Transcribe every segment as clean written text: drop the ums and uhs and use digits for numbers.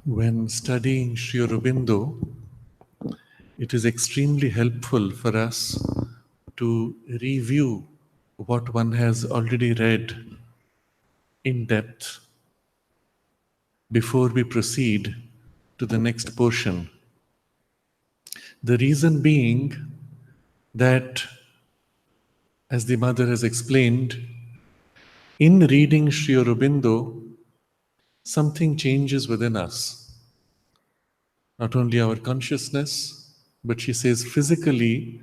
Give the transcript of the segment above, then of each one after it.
When studying Sri Aurobindo, it is extremely helpful for us to review what one has already read in depth before we proceed to the next portion. The reason being that, as the mother has explained, in reading Sri Aurobindo, something changes within us. Not only our consciousness, but she says physically,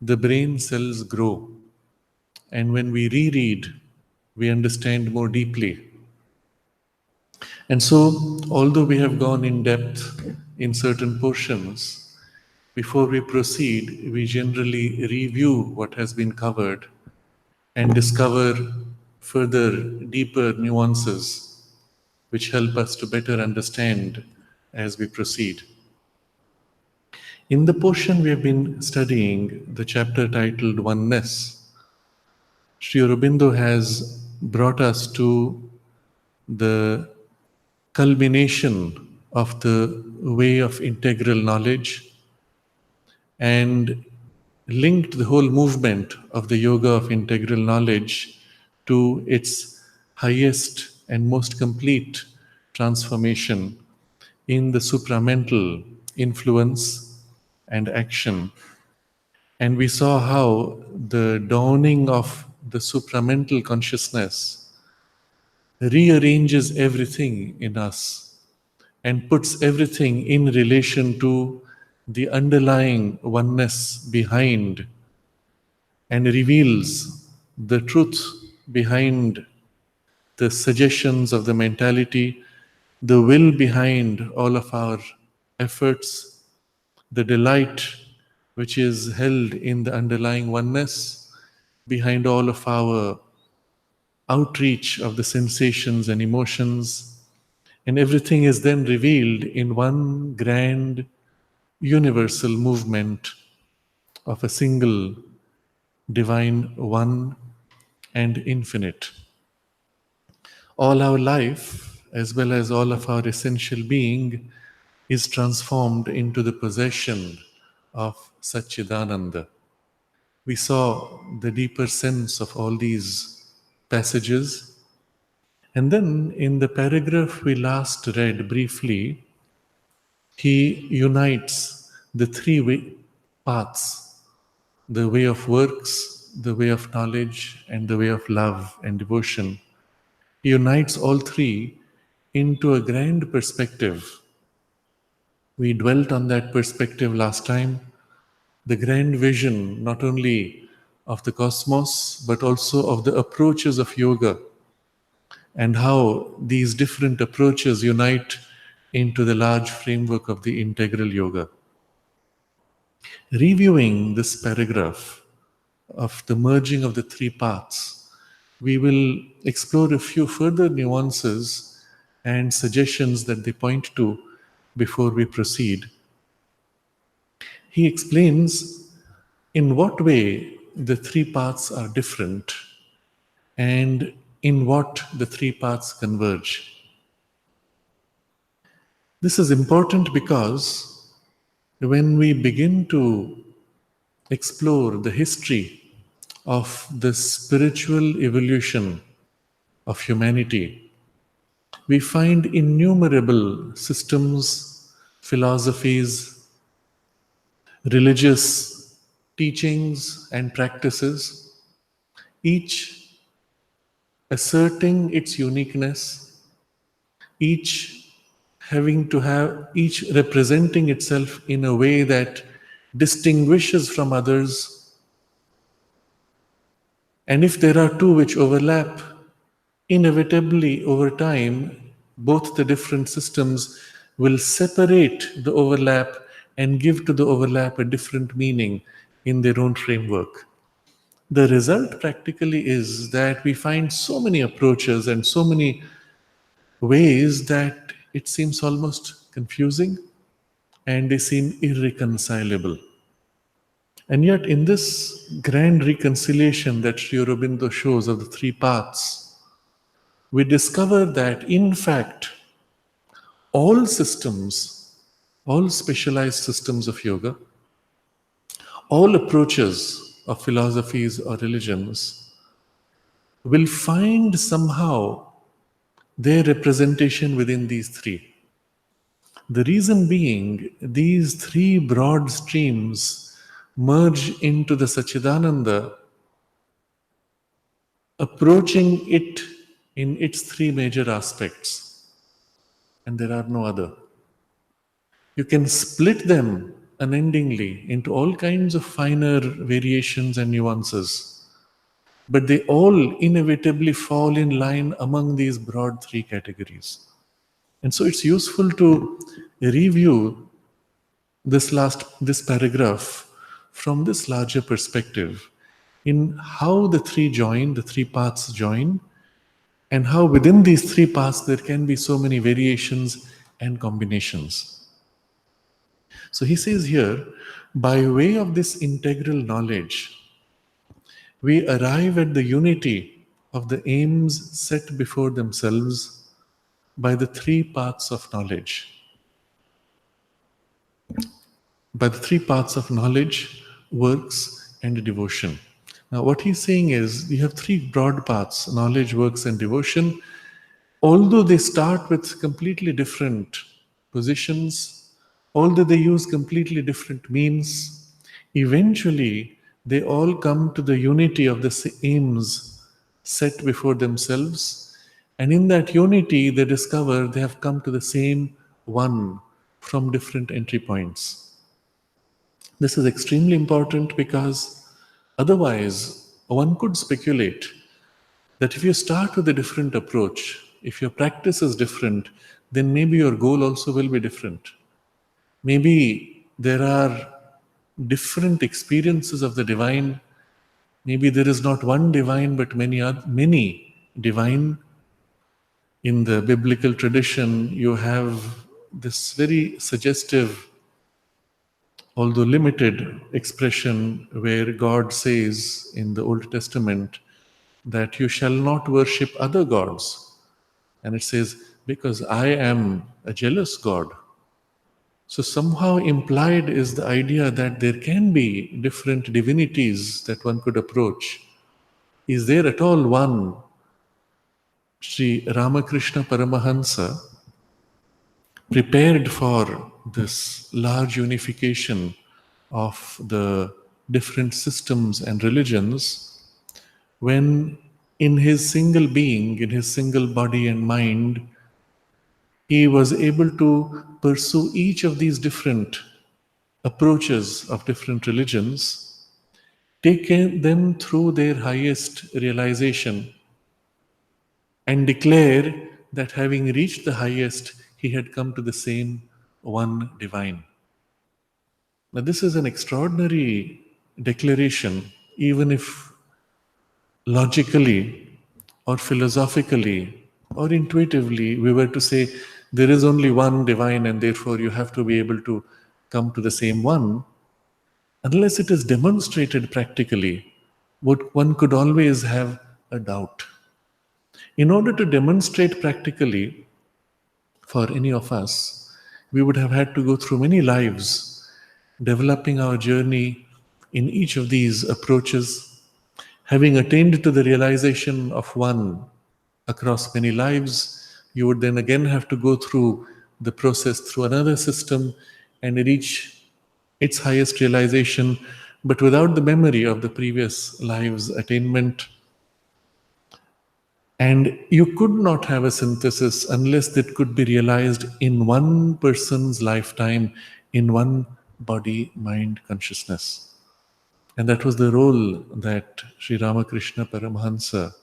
the brain cells grow. And when we reread, we understand more deeply. And so, although we have gone in depth in certain portions, before we proceed, we generally review what has been covered and discover further, deeper nuances which help us to better understand as we proceed. In the portion we have been studying, the chapter titled Oneness, Sri Aurobindo has brought us to the culmination of the way of integral knowledge and linked the whole movement of the yoga of integral knowledge to its highest and most complete transformation in the supramental influence and action. And we saw how the dawning of the supramental consciousness rearranges everything in us and puts everything in relation to the underlying oneness behind and reveals the truth behind the suggestions of the mentality, the will behind all of our efforts, the delight which is held in the underlying oneness behind all of our outreach of the sensations and emotions, and everything is then revealed in one grand universal movement of a single divine one and infinite. All our life, as well as all of our essential being, is transformed into the possession of Satchidananda. We saw the deeper sense of all these passages. And then in the paragraph we last read briefly, he unites the paths, the way of works, the way of knowledge, and the way of love and devotion. He unites all three into a grand perspective. We dwelt on that perspective last time, the grand vision not only of the cosmos, but also of the approaches of yoga, and how these different approaches unite into the large framework of the integral yoga. Reviewing this paragraph of the merging of the three paths, we will explore a few further nuances and suggestions that they point to before we proceed. He explains in what way the three paths are different and in what the three paths converge. This is important because when we begin to explore the history of the spiritual evolution of humanity, we find innumerable systems, philosophies, religious teachings and practices, each asserting its uniqueness, each each representing itself in a way that distinguishes from others. And if there are two which overlap, inevitably over time, Both the different systems will separate the overlap and give to the overlap a different meaning in their own framework. The result practically is that we find so many approaches and so many ways that it seems almost confusing and they seem irreconcilable. And yet, in this grand reconciliation that Sri Aurobindo shows of the three paths, we discover that in fact, all systems, all specialized systems of yoga, all approaches of philosophies or religions will find somehow their representation within these three. The reason being, these three broad streams merge into the Sachidananda, approaching it in its three major aspects, and there are no other. You can split them unendingly into all kinds of finer variations and nuances, but they all inevitably fall in line among these broad three categories. And so it's useful to review this paragraph from this larger perspective in how the three paths join, and how within these three paths there can be so many variations and combinations. So he says here, by way of this integral knowledge, we arrive at the unity of the aims set before themselves by the three paths of knowledge. By the three paths of knowledge, works, and devotion. Now, what he's saying is, you have three broad paths: knowledge, works, and devotion. Although they start with completely different positions, although they use completely different means, eventually they all come to the unity of the aims set before themselves. And in that unity, they discover they have come to the same one from different entry points. This is extremely important because otherwise, one could speculate that if you start with a different approach, if your practice is different, then maybe your goal also will be different. Maybe there are different experiences of the divine. Maybe there is not one divine, but many divine. In the biblical tradition, you have this very suggestive, although limited, expression where God says in the Old Testament that you shall not worship other gods. And it says, because I am a jealous God. So somehow implied is the idea that there can be different divinities that one could approach. Is there at all one Sri Ramakrishna Paramahansa prepared for this large unification of the different systems and religions when in his single being, in his single body and mind, he was able to pursue each of these different approaches of different religions, take them through their highest realization, and declare that having reached the highest, he had come to the same one divine. Now, this is an extraordinary declaration, even if logically or philosophically or intuitively we were to say there is only one divine and therefore you have to be able to come to the same one. Unless it is demonstrated practically, one could always have a doubt. In order to demonstrate practically for any of us, we would have had to go through many lives, developing our journey in each of these approaches, having attained to the realization of one across many lives. You would then again have to go through the process through another system and reach its highest realization, but without the memory of the previous lives' attainment. And you could not have a synthesis unless that could be realized in one person's lifetime, in one body, mind, consciousness. And that was the role that Sri Ramakrishna Paramahansa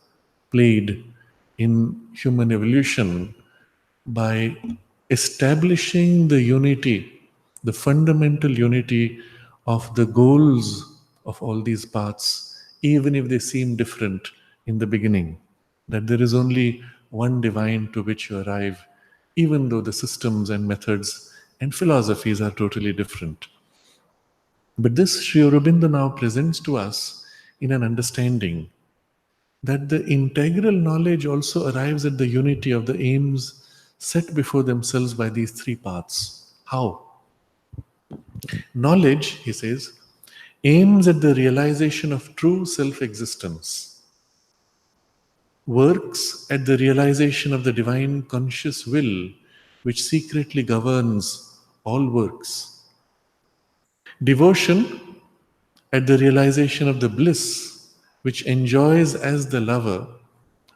played in human evolution, by establishing the unity, the fundamental unity of the goals of all these paths, even if they seem different in the beginning, that there is only one divine to which you arrive, even though the systems and methods and philosophies are totally different. But this Sri Aurobindo now presents to us in an understanding that the integral knowledge also arrives at the unity of the aims set before themselves by these three paths. How? Knowledge, he says, aims at the realization of true self existence, works at the realization of the divine conscious will which secretly governs all works. Devotion at the realization of the bliss which enjoys as the lover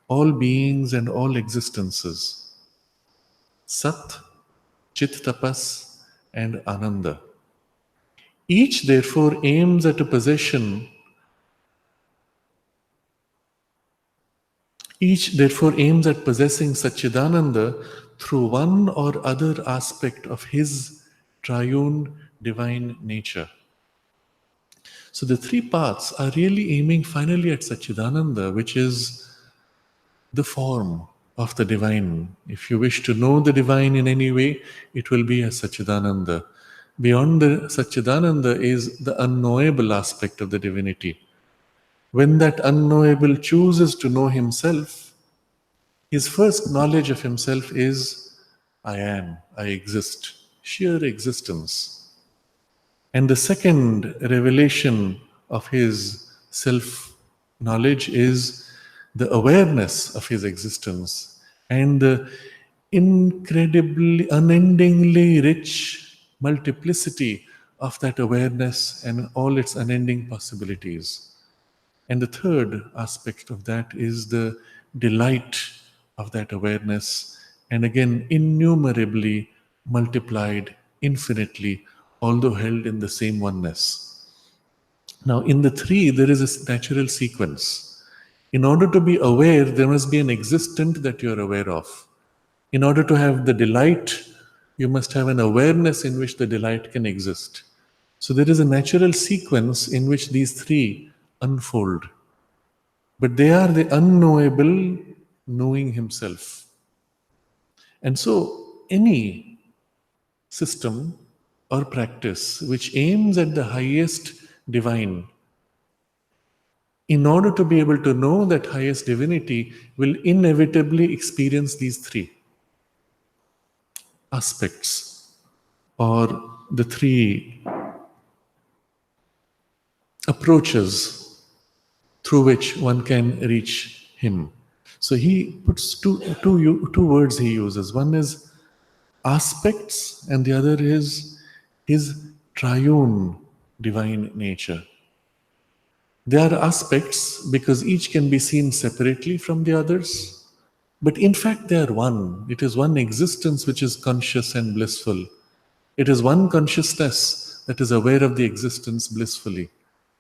all beings and all existences. Sat, Chit Tapas, and Ananda. Each therefore aims at a possession. Each therefore aims at possessing Satchidananda through one or other aspect of his triune divine nature. So the three paths are really aiming finally at Satchidananda, which is the form of the divine. If you wish to know the divine in any way, it will be as Satchidananda. Beyond the Satchidananda is the unknowable aspect of the divinity. When that unknowable chooses to know himself, his first knowledge of himself is, I am, I exist, sheer existence. And the second revelation of his self knowledge is the awareness of his existence and the incredibly, unendingly rich multiplicity of that awareness and all its unending possibilities. And the third aspect of that is the delight of that awareness, and again, innumerably multiplied infinitely, although held in the same oneness. Now, in the three, there is a natural sequence. In order to be aware, there must be an existent that you are aware of. In order to have the delight, you must have an awareness in which the delight can exist. So there is a natural sequence in which these three unfold. But they are the unknowable knowing himself. And so any system or practice which aims at the highest divine, in order to be able to know that highest divinity, will inevitably experience these three aspects or the three approaches through which one can reach him. So he puts two words he uses. One is aspects, and the other is his triune divine nature. They are aspects because each can be seen separately from the others, but in fact they are one. It is one existence which is conscious and blissful. It is one consciousness that is aware of the existence blissfully.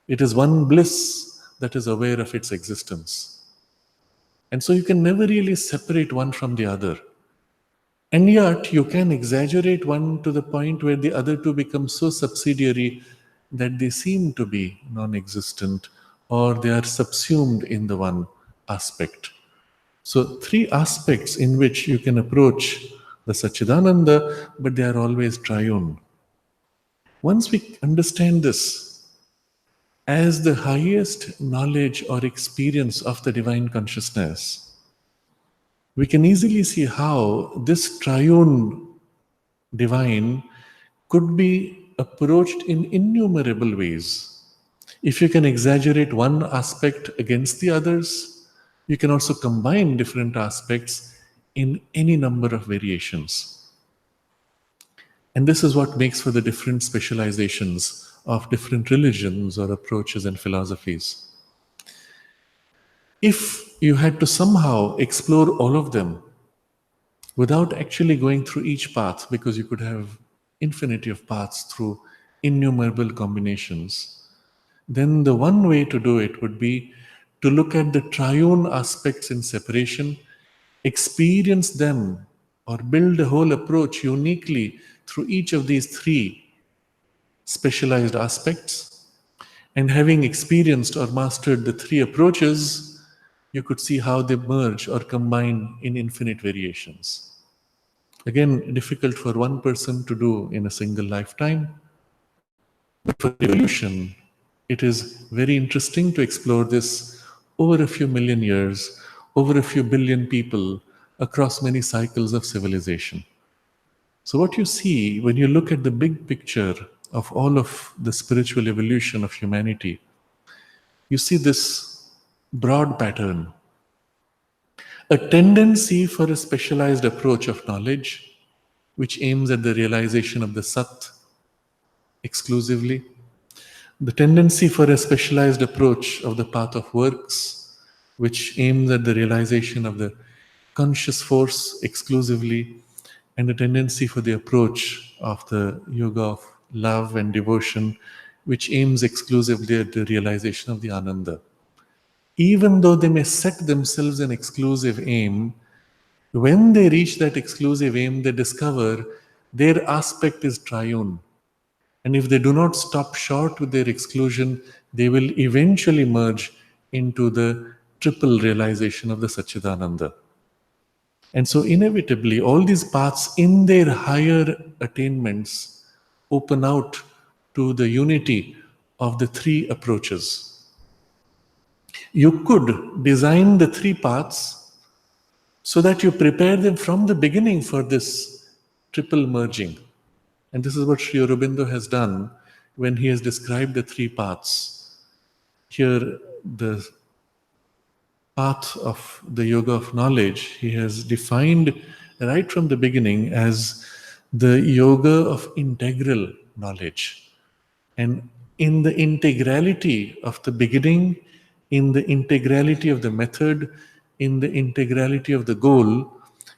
It is one bliss that is aware of its existence. And so you can never really separate one from the other. And yet you can exaggerate one to the point where the other two become so subsidiary that they seem to be non-existent, or they are subsumed in the one aspect. So three aspects in which you can approach the Satchidananda, but they are always triune. Once we understand this as the highest knowledge or experience of the divine consciousness, we can easily see how this triune divine could be approached in innumerable ways. If you can exaggerate one aspect against the others, you can also combine different aspects in any number of variations. And this is what makes for the different specializations of different religions or approaches and philosophies. If you had to somehow explore all of them without actually going through each path, because you could have infinity of paths through innumerable combinations, then the one way to do it would be to look at the triune aspects in separation, experience them or build a whole approach uniquely through each of these three specialized aspects. And having experienced or mastered the three approaches, you could see how they merge or combine in infinite variations. Again, difficult for one person to do in a single lifetime, but for evolution, it is very interesting to explore this over a few million years, over a few billion people, across many cycles of civilization. So, what you see when you look at the big picture of all of the spiritual evolution of humanity, you see this broad pattern: a tendency for a specialized approach of knowledge, which aims at the realization of the Sat exclusively, the tendency for a specialized approach of the path of works, which aims at the realization of the conscious force exclusively, and a tendency for the approach of the yoga of love and devotion, which aims exclusively at the realization of the Ananda. Even though they may set themselves an exclusive aim, when they reach that exclusive aim, they discover their aspect is triune. And if they do not stop short with their exclusion, they will eventually merge into the triple realization of the Satchidananda. And so, inevitably, all these paths in their higher attainments open out to the unity of the three approaches. You could design the three paths so that you prepare them from the beginning for this triple merging. And this is what Sri Aurobindo has done when he has described the three paths. Here, the path of the yoga of knowledge, he has defined right from the beginning as the yoga of integral knowledge. And in the integrality of the beginning, in the integrality of the method, in the integrality of the goal,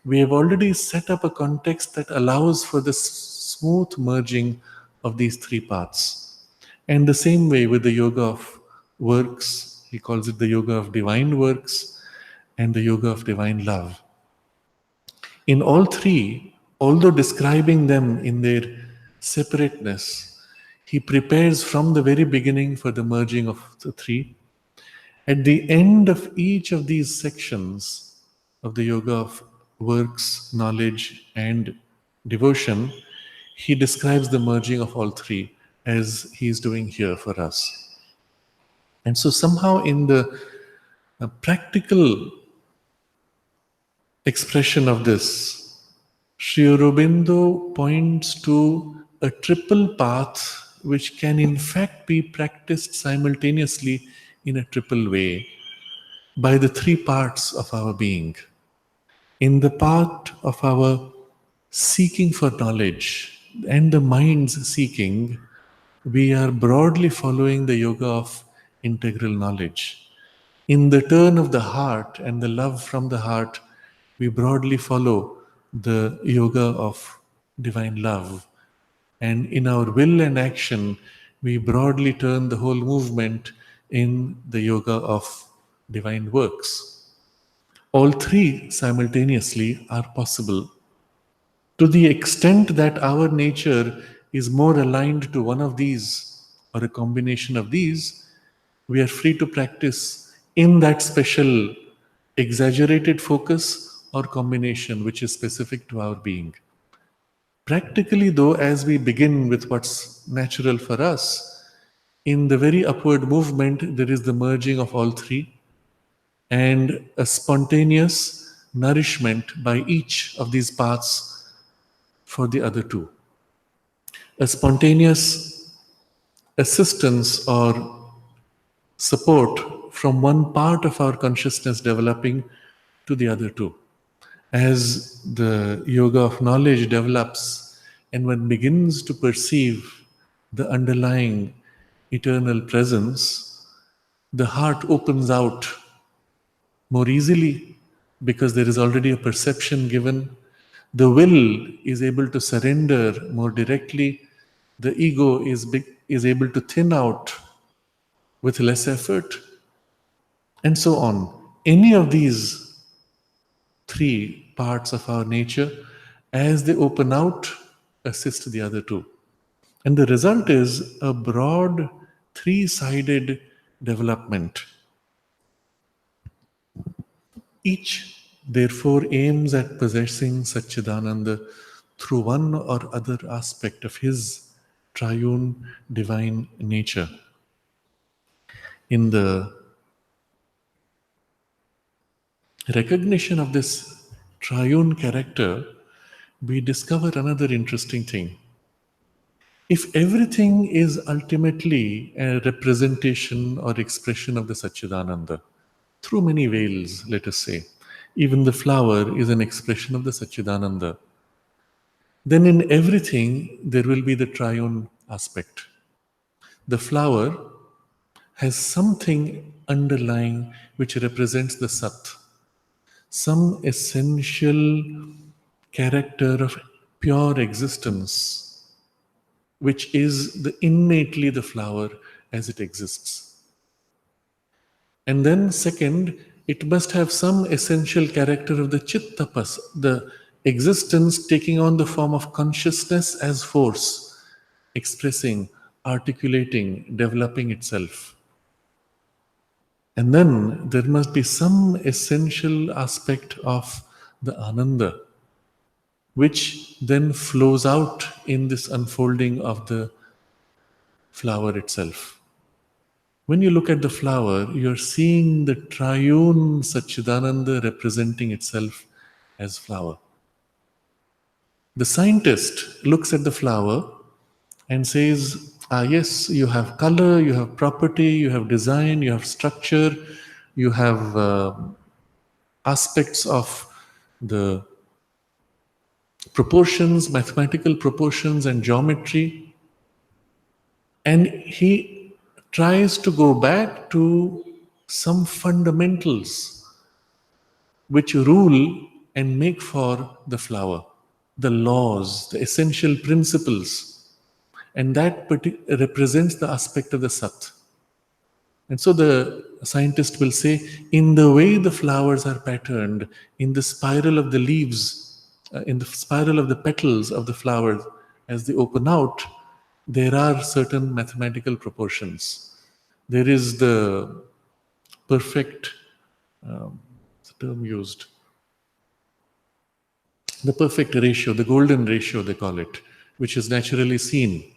we have already set up a context that allows for the smooth merging of these three paths. And the same way with the yoga of works, he calls it the yoga of divine works and the yoga of divine love. In all three, although describing them in their separateness, he prepares from the very beginning for the merging of the three. At the end of each of these sections of the yoga of works, knowledge, and devotion, he describes the merging of all three as he is doing here for us. And so, somehow, in the practical expression of this, Sri Aurobindo points to a triple path which can in fact be practiced simultaneously in a triple way by the three parts of our being. In the part of our seeking for knowledge and the mind's seeking, we are broadly following the yoga of integral knowledge. In the turn of the heart and the love from the heart, we broadly follow the yoga of divine love. And in our will and action, we broadly turn the whole movement in the yoga of divine works. All three simultaneously are possible. To the extent that our nature is more aligned to one of these or a combination of these, we are free to practice in that special exaggerated focus or combination which is specific to our being. Practically, though, as we begin with what's natural for us, in the very upward movement, there is the merging of all three and a spontaneous nourishment by each of these paths for the other two. A spontaneous assistance or support from one part of our consciousness developing to the other two. As the yoga of knowledge develops and one begins to perceive the underlying eternal presence, the heart opens out more easily because there is already a perception given. The will is able to surrender more directly. The ego is able to thin out with less effort, and so on. Any of these three parts of our nature As they open out, assist the other two. And the result is a broad, three-sided development. Each, therefore, aims at possessing Satchidananda through one or other aspect of his triune divine nature. In the recognition of this triune character, we discover another interesting thing. If everything is ultimately a representation or expression of the Satchidananda, through many veils, let us say, even the flower is an expression of the Satchidananda, then in everything there will be the triune aspect. The flower has something underlying which represents the Sat, some essential character of pure existence, which is innately the flower as it exists. And then second, it must have some essential character of the Chit Tapas, the existence taking on the form of consciousness as force, expressing, articulating, developing itself. And then there must be some essential aspect of the Ananda, which then flows out in this unfolding of the flower itself. When you look at the flower, you're seeing the triune Satchidananda representing itself as flower. The scientist looks at the flower and says, yes, you have color, you have property, you have design, you have structure, you have aspects of the proportions, mathematical proportions and geometry. And he tries to go back to some fundamentals which rule and make for the flower, the laws, the essential principles. And that represents the aspect of the Sat. And so the scientist will say, in the way the flowers are patterned, in the spiral of the leaves, in the spiral of the petals of the flowers, as they open out, there are certain mathematical proportions. There is the perfect, what's the term used? The perfect ratio, the golden ratio they call it, which is naturally seen.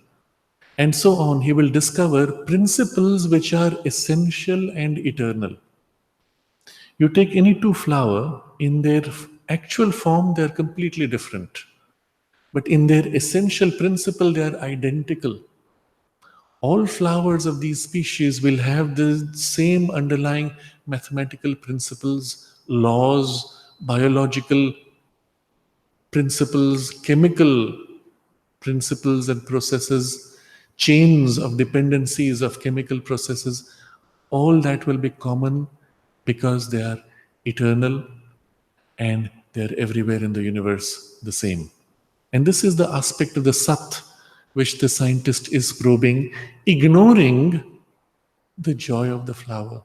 And so on, he will discover principles which are essential and eternal. You take any two flowers, in their actual form, they are completely different. But in their essential principle, they are identical. All flowers of these species will have the same underlying mathematical principles, laws, biological principles, chemical principles and processes, chains of dependencies of chemical processes. All that will be common because they are eternal and they are everywhere in the universe the same. And this is the aspect of the Sat which the scientist is probing, ignoring the joy of the flower,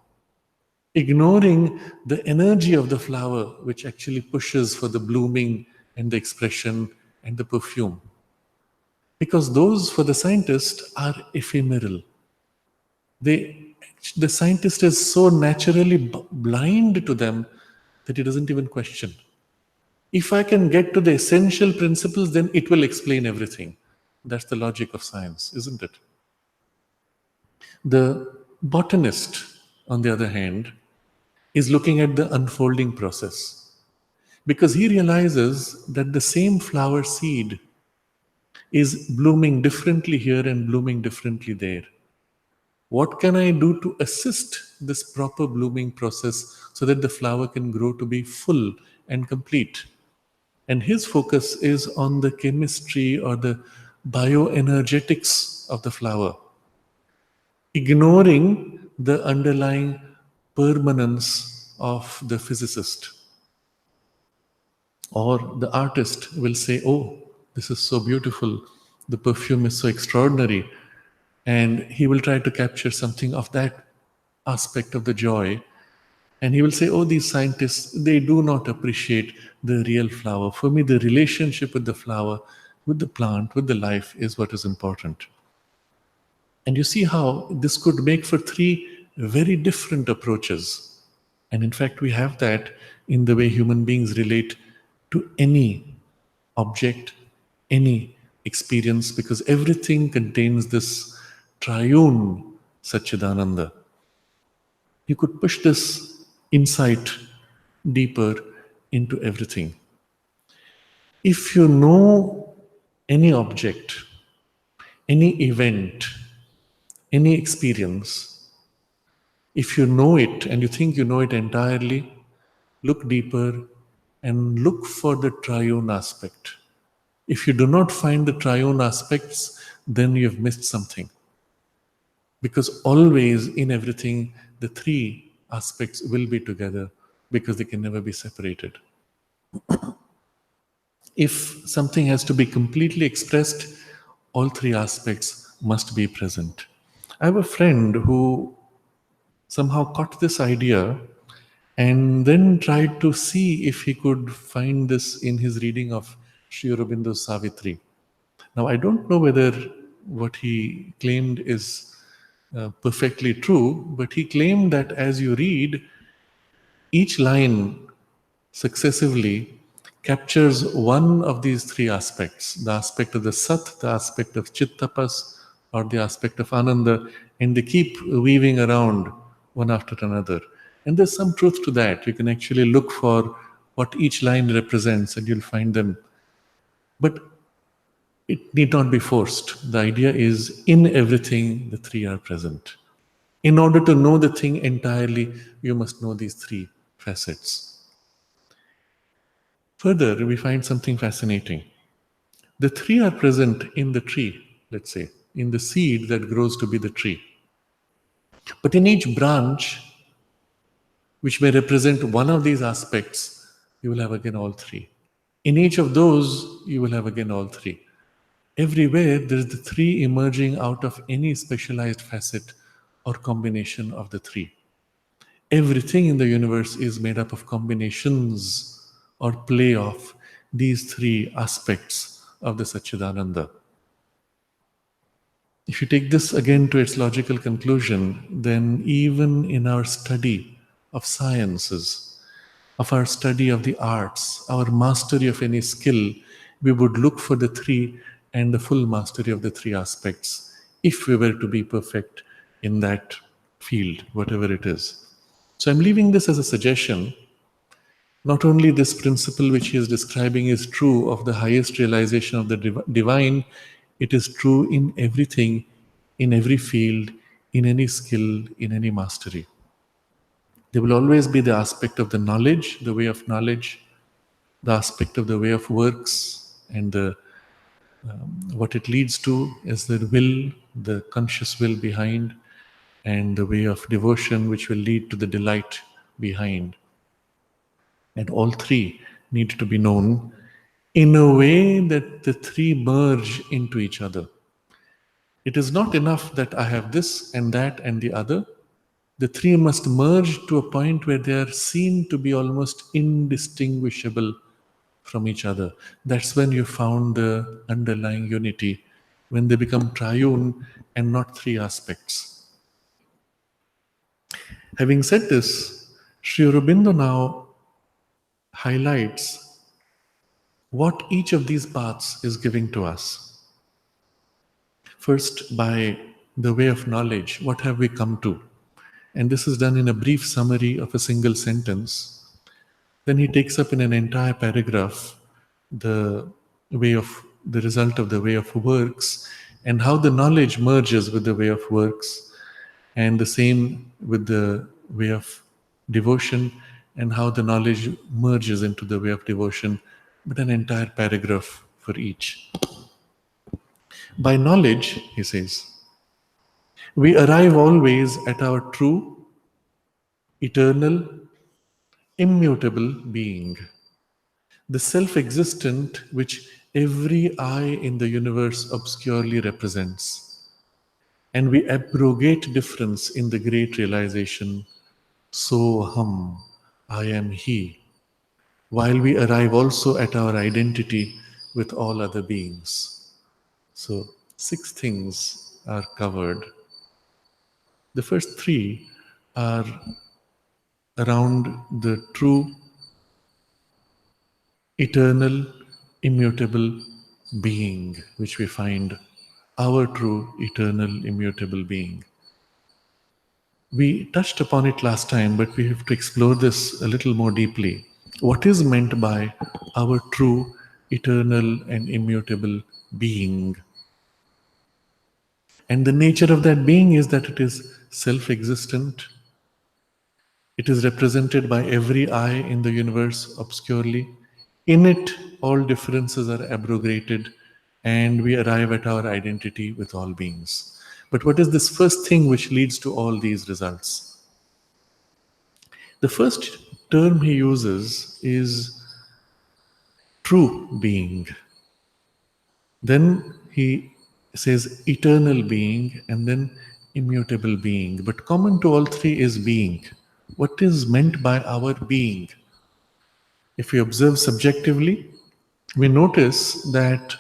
ignoring the energy of the flower which actually pushes for the blooming and the expression and the perfume. Because those, for the scientist, are ephemeral. The scientist is so naturally blind to them that he doesn't even question. If I can get to the essential principles, then it will explain everything. That's the logic of science, isn't it? The botanist, on the other hand, is looking at the unfolding process because he realizes that the same flower seed is blooming differently here and blooming differently there. What can I do to assist this proper blooming process so that the flower can grow to be full and complete? And his focus is on the chemistry or the bioenergetics of the flower, ignoring the underlying permanence of the physicist. Or the artist will say, oh, this is so beautiful, the perfume is so extraordinary, and he will try to capture something of that aspect of the joy, And he will say, oh, these scientists, they do not appreciate the real flower. For me, the relationship with the flower, with the plant, with the life is what is important. And you see how this could make for three very different approaches. And in fact, we have that in the way human beings relate to any object, any experience, because everything contains this triune Satchidananda. You could push this insight deeper into everything. If you know any object, any event, any experience, if you know it and you think you know it entirely, look deeper and look for the triune aspect. If you do not find the triune aspects, then you have missed something. Because always in everything, the three aspects will be together because they can never be separated. If something has to be completely expressed, all three aspects must be present. I have a friend who somehow caught this idea and then tried to see if he could find this in his reading of Sri Aurobindo's Savitri. Now, I don't know whether what he claimed is perfectly true, but he claimed that as you read, each line successively captures one of these three aspects, the aspect of the Sat, the aspect of Chittapas, or the aspect of Ananda, and they keep weaving around one after another. And there's some truth to that. You can actually look for what each line represents and you'll find them. But it need not be forced. The idea is in everything, the three are present. In order to know the thing entirely, you must know these three facets. Further, we find something fascinating. The three are present in the tree, let's say, in the seed that grows to be the tree. But in each branch, which may represent one of these aspects, you will have again all three. In each of those, you will have again all three. Everywhere, there is the three emerging out of any specialized facet or combination of the three. Everything in the universe is made up of combinations or play of these three aspects of the Satchidananda. If you take this again to its logical conclusion, then even in our study of sciences, of our study of the arts, our mastery of any skill, we would look for the three and the full mastery of the three aspects if we were to be perfect in that field, whatever it is. So I'm leaving this as a suggestion. Not only this principle which he is describing is true of the highest realization of the divine, it is true in everything, in every field, in any skill, in any mastery. There will always be the aspect of the knowledge, the way of knowledge, the aspect of the way of works, and what it leads to is the will, the conscious will behind, and the way of devotion which will lead to the delight behind. And all three need to be known in a way that the three merge into each other. It is not enough that I have this and that and the other. The three must merge to a point where they are seen to be almost indistinguishable from each other. That's when you found the underlying unity, when they become triune and not three aspects. Having said this, Sri Aurobindo now highlights what each of these paths is giving to us. First, by the way of knowledge, what have we come to? And this is done in a brief summary of a single sentence. Then he takes up in an entire paragraph the result of the way of works and how the knowledge merges with the way of works, and the same with the way of devotion and how the knowledge merges into the way of devotion, but an entire paragraph for each. By knowledge, he says, we arrive always at our true, eternal, immutable being, the self-existent which every eye in the universe obscurely represents. And we abrogate difference in the great realization Soham, I am He, while we arrive also at our identity with all other beings. So, 6 things are covered. The first 3 are around the true, eternal, immutable being, which we find our true, eternal, immutable being. We touched upon it last time, but we have to explore this a little more deeply. What is meant by our true, eternal, and immutable being? And the nature of that being is that it is self existent. It is represented by every eye in the universe obscurely. In it, all differences are abrogated, and we arrive at our identity with all beings. But what is this first thing which leads to all these results? The first term he uses is true being. Then he says eternal being and then immutable being. But common to all 3 is being. What is meant by our being? If we observe subjectively, we notice that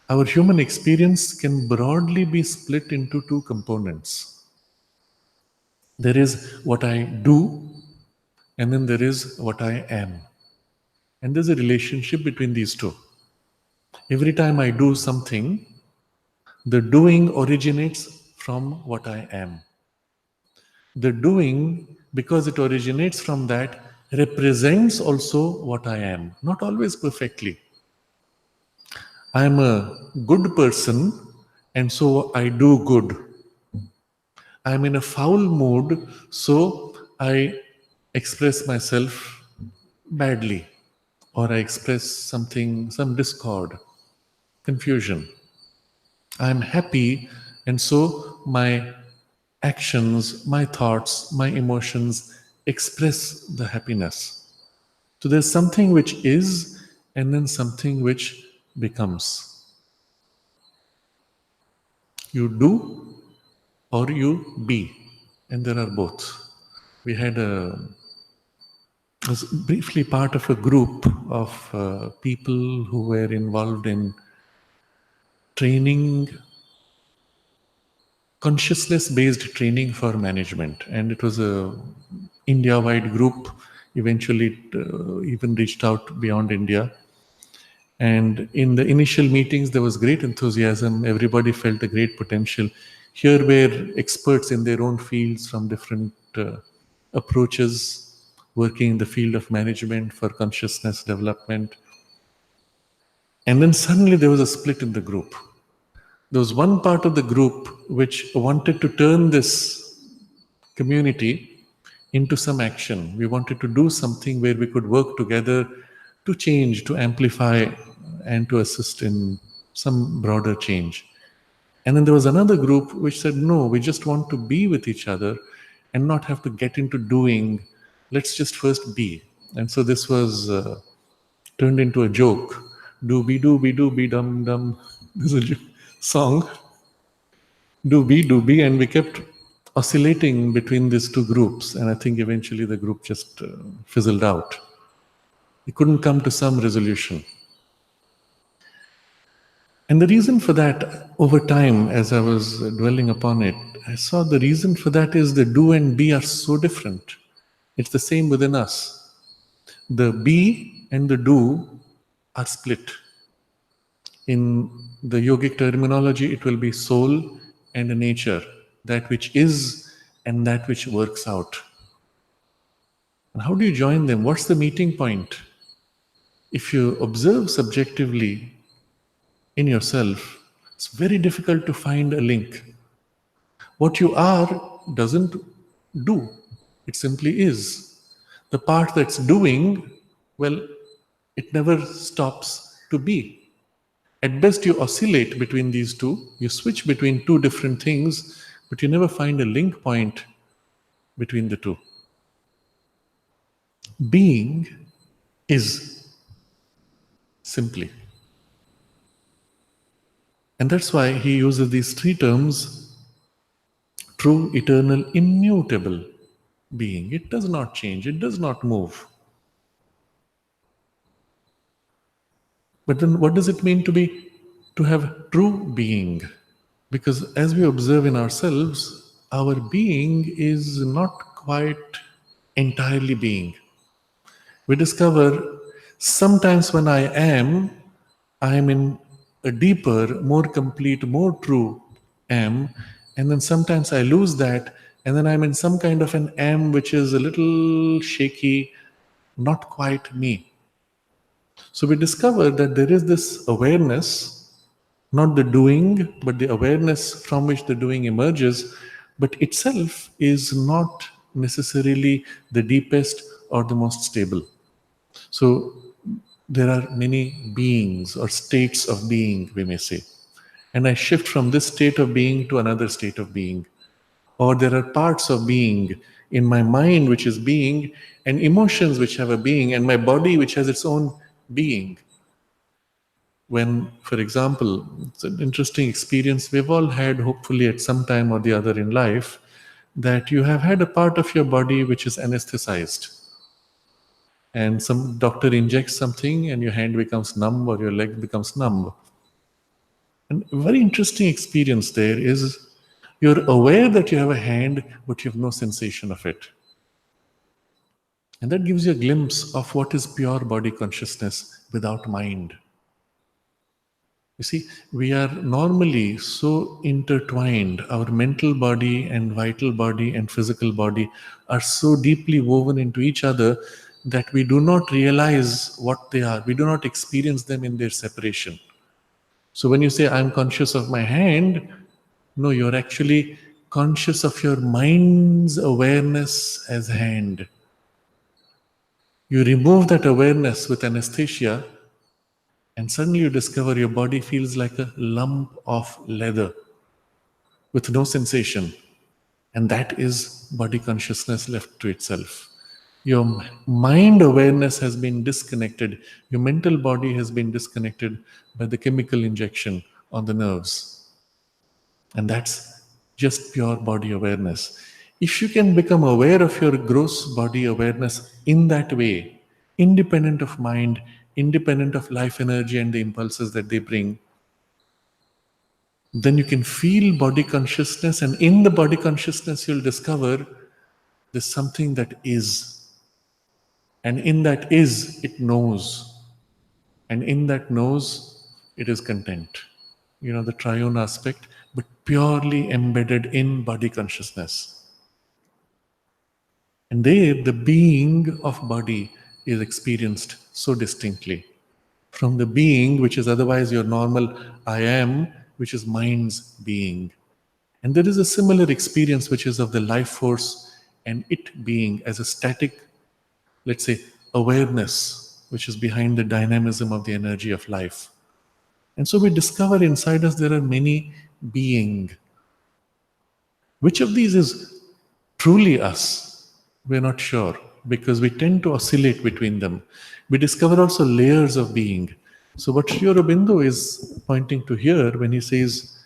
our human experience can broadly be split into 2 components. There is what I do, and then there is what I am. And there's a relationship between these 2. Every time I do something, the doing originates from what I am. The doing, because it originates from that, represents also what I am. Not always perfectly. I am a good person, and so I do good. I am in a foul mood, so I express myself badly, or I express something, some discord, confusion. I am happy, and so my actions, my thoughts, my emotions express the happiness. So there's something which is, and then something which becomes. You do or you be, and there are both. We had was briefly part of a group of people who were involved in training, consciousness based training for management, and it was a India wide group. Eventually it even reached out beyond India, and in the initial meetings there was great enthusiasm. Everybody felt a great potential. Here were experts in their own fields from different approaches, working in the field of management for consciousness development. And then suddenly there was a split in the group. There was one part of the group which wanted to turn this community into some action. We wanted to do something where we could work together to change, to amplify, and to assist in some broader change. And then there was another group which said, no, we just want to be with each other and not have to get into doing. Let's just first be. And so this was turned into a joke. Doobie dum dum. This is a song. Doobie, and we kept oscillating between these 2 groups. And I think eventually the group just fizzled out. We couldn't come to some resolution. And the reason for that, over time, as I was dwelling upon it, I saw the reason for that is the do and be are so different. It's the same within us. The be and the do are split. In the yogic terminology, it will be soul and nature, that which is and that which works out. And how do you join them? What's the meeting point? If you observe subjectively in yourself, it's very difficult to find a link. What you are doesn't do, it simply is. The part that's doing, well, it never stops to be. At best, you oscillate between these 2, you switch between 2 different things, but you never find a link point between the 2. Being is simply. And that's why he uses these 3 terms: true, eternal, immutable. being. It does not change, it does not move. But then what does it mean to have true being? Because as we observe in ourselves, our being is not quite entirely being. We discover sometimes when I am in a deeper, more complete, more true am, and then sometimes I lose that, and then I'm in some kind of an am which is a little shaky, not quite me. So we discover that there is this awareness, not the doing, but the awareness from which the doing emerges, but itself is not necessarily the deepest or the most stable. So there are many beings or states of being, we may say. And I shift from this state of being to another state of being. Or there are parts of being in my mind which is being, and emotions which have a being, and my body which has its own being. When, for example, it's an interesting experience we've all had, hopefully, at some time or the other in life, that you have had a part of your body which is anesthetized. And some doctor injects something, and your hand becomes numb or your leg becomes numb. And a very interesting experience there is you're aware that you have a hand, but you have no sensation of it. And that gives you a glimpse of what is pure body consciousness without mind. You see, we are normally so intertwined. Our mental body and vital body and physical body are so deeply woven into each other that we do not realize what they are. We do not experience them in their separation. So when you say, I'm conscious of my hand, no, you're actually conscious of your mind's awareness as hand. You remove that awareness with anesthesia, and suddenly you discover your body feels like a lump of leather with no sensation. And that is body consciousness left to itself. Your mind awareness has been disconnected. Your mental body has been disconnected by the chemical injection on the nerves. And that's just pure body awareness. If you can become aware of your gross body awareness in that way, independent of mind, independent of life energy and the impulses that they bring, then you can feel body consciousness, and in the body consciousness, you'll discover there's something that is. And in that is, it knows. And in that knows, it is content. You know, the triune aspect, but purely embedded in body consciousness. And there, the being of body is experienced so distinctly from the being which is otherwise your normal I am, which is mind's being. And there is a similar experience which is of the life force and it being as a static, let's say, awareness, which is behind the dynamism of the energy of life. And so we discover inside us there are many being. Which of these is truly us? We're not sure because we tend to oscillate between them. We discover also layers of being. So what Sri Aurobindo is pointing to here when he says,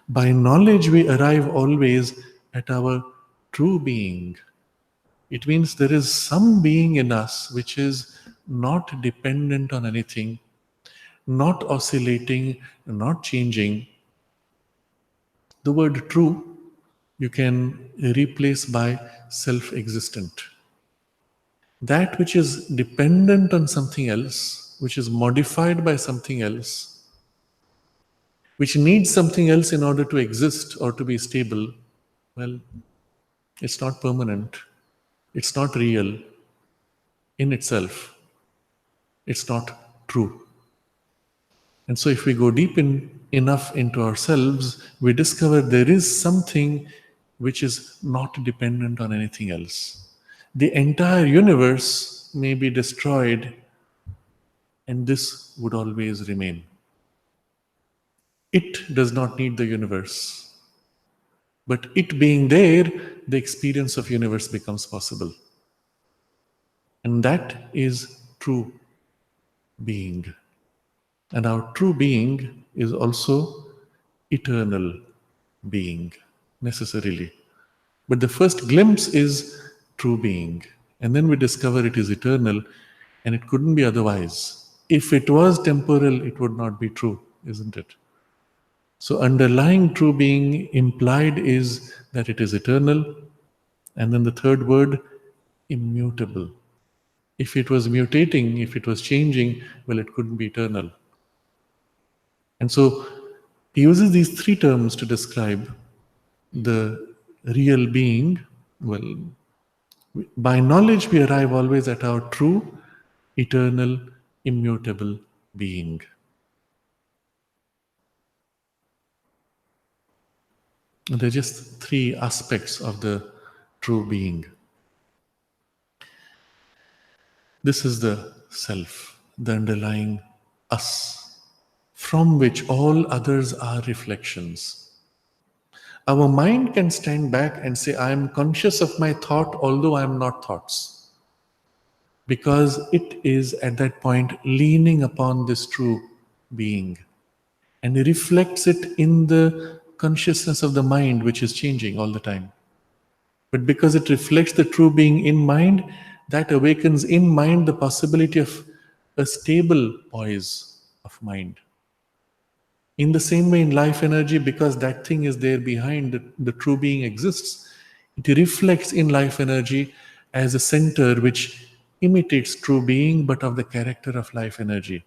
by knowledge we arrive always at our true being. It means there is some being in us which is not dependent on anything, not oscillating, not changing. The word true you can replace by self-existent. That which is dependent on something else, which is modified by something else, which needs something else in order to exist or to be stable, well, it's not permanent, it's not real in itself, it's not true. And so if we go deep enough into ourselves, we discover there is something which is not dependent on anything else. The entire universe may be destroyed, and this would always remain. It does not need the universe. But it being there, the experience of universe becomes possible. And that is true being. And our true being is also eternal being, necessarily. But the first glimpse is true being. And then we discover it is eternal and it couldn't be otherwise. If it was temporal, it would not be true, isn't it? So, underlying true being implied is that it is eternal. And then the third word, immutable. If it was mutating, if it was changing, well, it couldn't be eternal. And so he uses these three terms to describe the real being. Well, by knowledge, we arrive always at our true, eternal, immutable being. And there are just three aspects of the true being. This is the self, the underlying us, from which all others are reflections. Our mind can stand back and say, I am conscious of my thought, although I am not thoughts. Because it is at that point leaning upon this true being. And it reflects it in the consciousness of the mind, which is changing all the time. But because it reflects the true being in mind, that awakens in mind the possibility of a stable poise of mind. In the same way, in life energy, because that thing is there behind, the true being exists, it reflects in life energy as a center which imitates true being but of the character of life energy.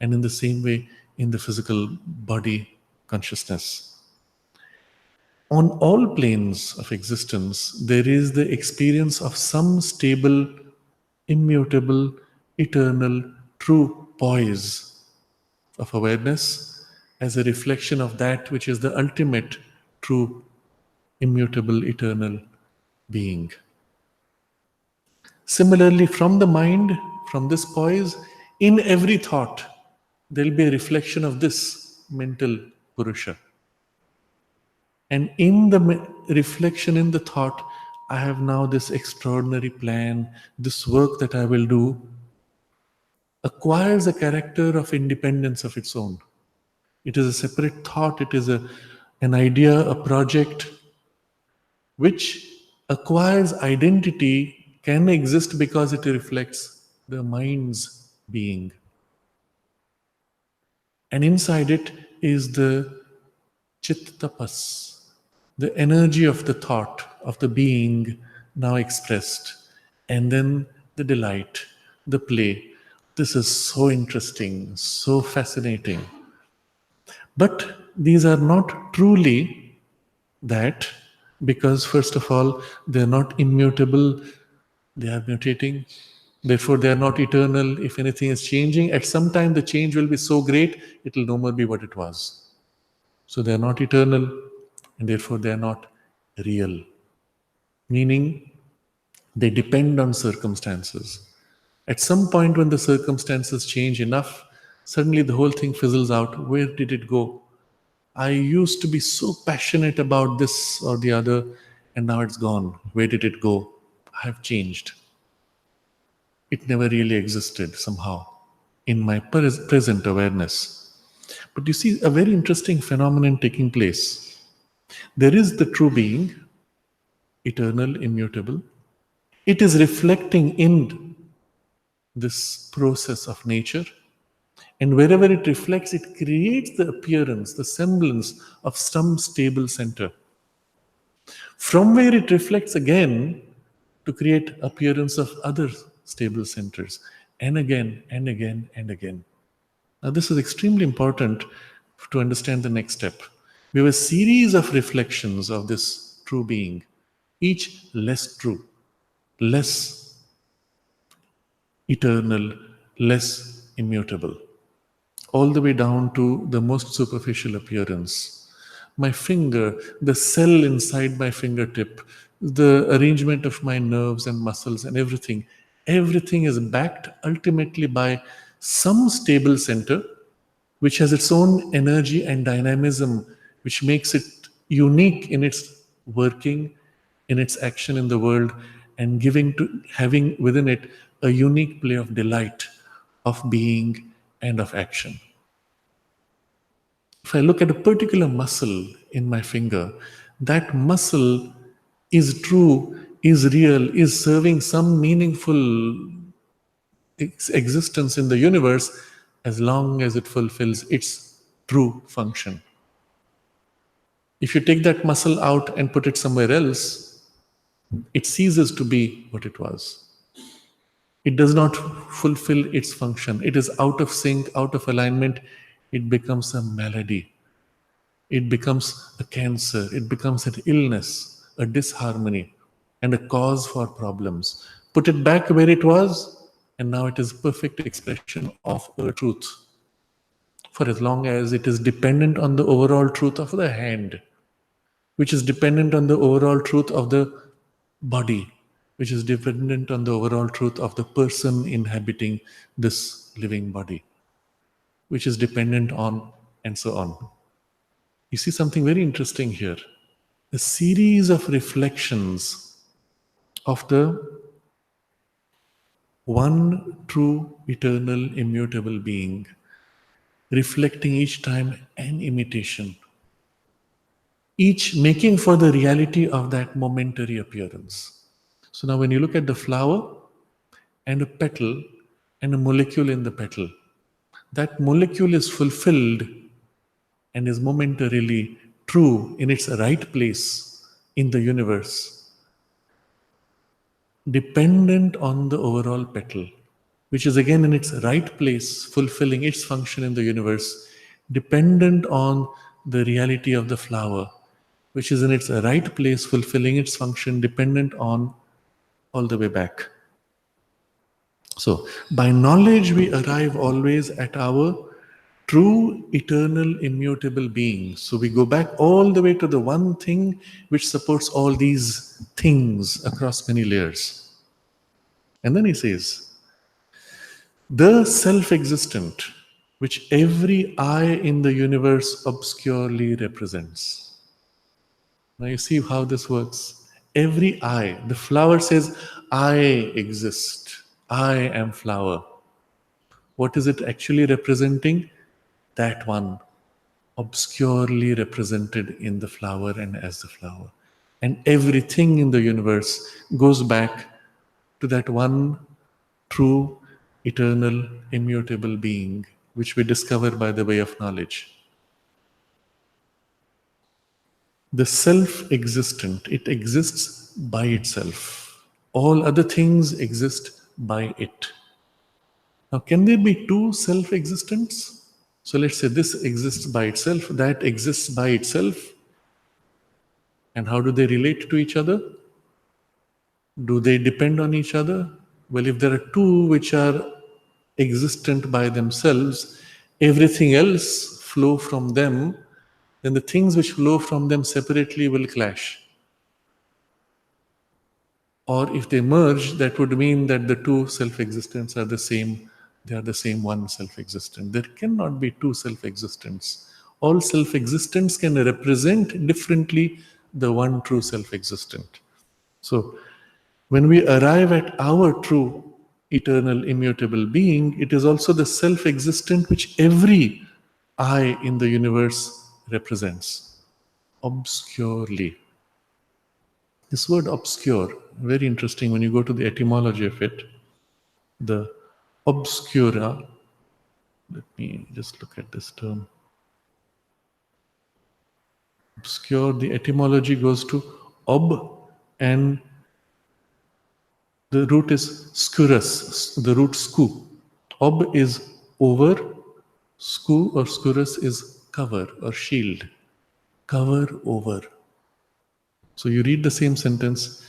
And in the same way, in the physical body consciousness. On all planes of existence, there is the experience of some stable, immutable, eternal, true poise of awareness as a reflection of that which is the ultimate, true, immutable, eternal being. Similarly, from the mind, from this poise, in every thought, there will be a reflection of this mental Purusha. And in the reflection, in the thought, I have now this extraordinary plan, this work that I will do acquires a character of independence of its own. It is a separate thought, it is an idea, a project which acquires identity, can exist because it reflects the mind's being. And inside it is the chit tapas, the energy of the thought, of the being now expressed, and then the delight, the play. This is so interesting, so fascinating. But these are not truly that, because first of all, they are not immutable, they are mutating. Therefore, they are not eternal. If anything is changing, at some time the change will be so great, it will no more be what it was. So they are not eternal, and therefore they are not real. Meaning, they depend on circumstances. At some point when the circumstances change enough, suddenly the whole thing fizzles out. Where did it go? I used to be so passionate about this or the other, and now it's gone. Where did it go? I have changed. It never really existed somehow in my present awareness. But you see a very interesting phenomenon taking place. There is the true being, eternal, immutable. It is reflecting in this process of nature. And wherever it reflects, it creates the appearance, the semblance of some stable center. From where it reflects again to create appearance of other stable centers, and again, and again, and again. Now this is extremely important to understand the next step. We have a series of reflections of this true being, each less true, less eternal, less immutable, all the way down to the most superficial appearance. My finger, the cell inside my fingertip, the arrangement of my nerves and muscles and everything is backed ultimately by some stable center which has its own energy and dynamism, which makes it unique in its working, in its action in the world, and having within it a unique play of delight, of being, and of action. If I look at a particular muscle in my finger, that muscle is true is real, is serving some meaningful existence in the universe, as long as it fulfills its true function. If you take that muscle out and put it somewhere else, it ceases to be what it was. It does not fulfill its function. It is out of sync, out of alignment. It becomes a malady. It becomes a cancer. It becomes an illness, a disharmony, and a cause for problems. Put it back where it was, and now it is perfect expression of a truth. For as long as it is dependent on the overall truth of the hand, which is dependent on the overall truth of the body, which is dependent on the overall truth of the person inhabiting this living body, which is dependent on, and so on. You see something very interesting here. A series of reflections of the one true, eternal, immutable being, reflecting each time an imitation, each making for the reality of that momentary appearance. So now when you look at the flower and a petal and a molecule in the petal, that molecule is fulfilled and is momentarily true in its right place in the universe, dependent on the overall petal, which is again in its right place, fulfilling its function in the universe, dependent on the reality of the flower, which is in its right place, fulfilling its function, dependent on all the way back. So, by knowledge, we arrive always at our true, eternal, immutable being. So, we go back all the way to the one thing which supports all these things across many layers. And then he says, the self existent, which every I in the universe obscurely represents. Now, you see how this works. Every I, the flower says, I exist. I am flower. What is it actually representing? That one, obscurely represented in the flower and as the flower. And everything in the universe goes back to that one true, eternal, immutable being, which we discover by the way of knowledge. The self-existent, it exists by itself. All other things exist by it. Now, can there be two self-existents? So let's say this exists by itself, that exists by itself. And how do they relate to each other? Do they depend on each other? Well, if there are two which are existent by themselves, everything else flow from them, then the things which flow from them separately will clash. Or if they merge, that would mean that the two self-existents are the same. They are the same one self-existent. There cannot be two self-existents. All self-existents can represent differently the one true self-existent. So, when we arrive at our true, eternal, immutable being, it is also the self-existent which every I in the universe represents, obscurely. This word obscure, very interesting when you go to the etymology of it. The obscura, let me just look at this term. Obscure, the etymology goes to ob, and the root is scurus, the root scu. Ob is over, scu or scurus is cover or shield. Cover over. So you read the same sentence.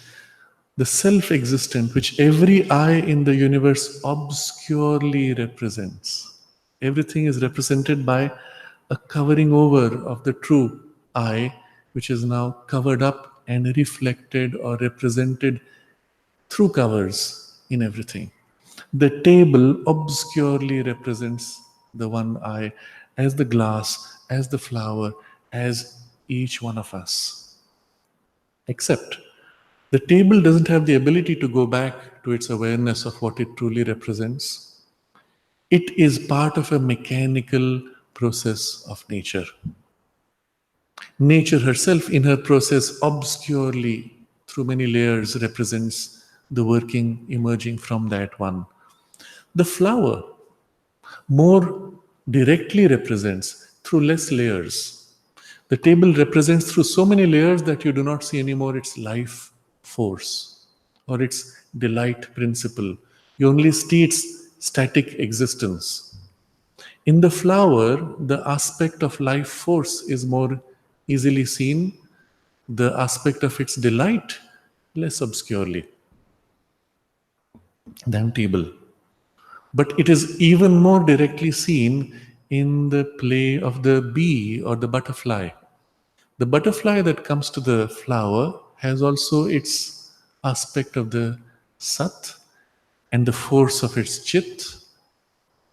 The self-existent, which every I in the universe obscurely represents. Everything is represented by a covering over of the true I, which is now covered up and reflected or represented through covers in everything. The table obscurely represents the one I as the glass, as the flower, as each one of us. Except the table doesn't have the ability to go back to its awareness of what it truly represents. It is part of a mechanical process of nature. Nature herself, in her process, obscurely, through many layers represents the working emerging from that one. The flower more directly represents through less layers. The table represents through so many layers that you do not see anymore its life force or its delight principle. You only see its static existence. In the flower, the aspect of life force is more easily seen, the aspect of its delight less obscurely than table. But it is even more directly seen in the play of the bee or the butterfly. The butterfly that comes to the flower has also its aspect of the sat and the force of its chit,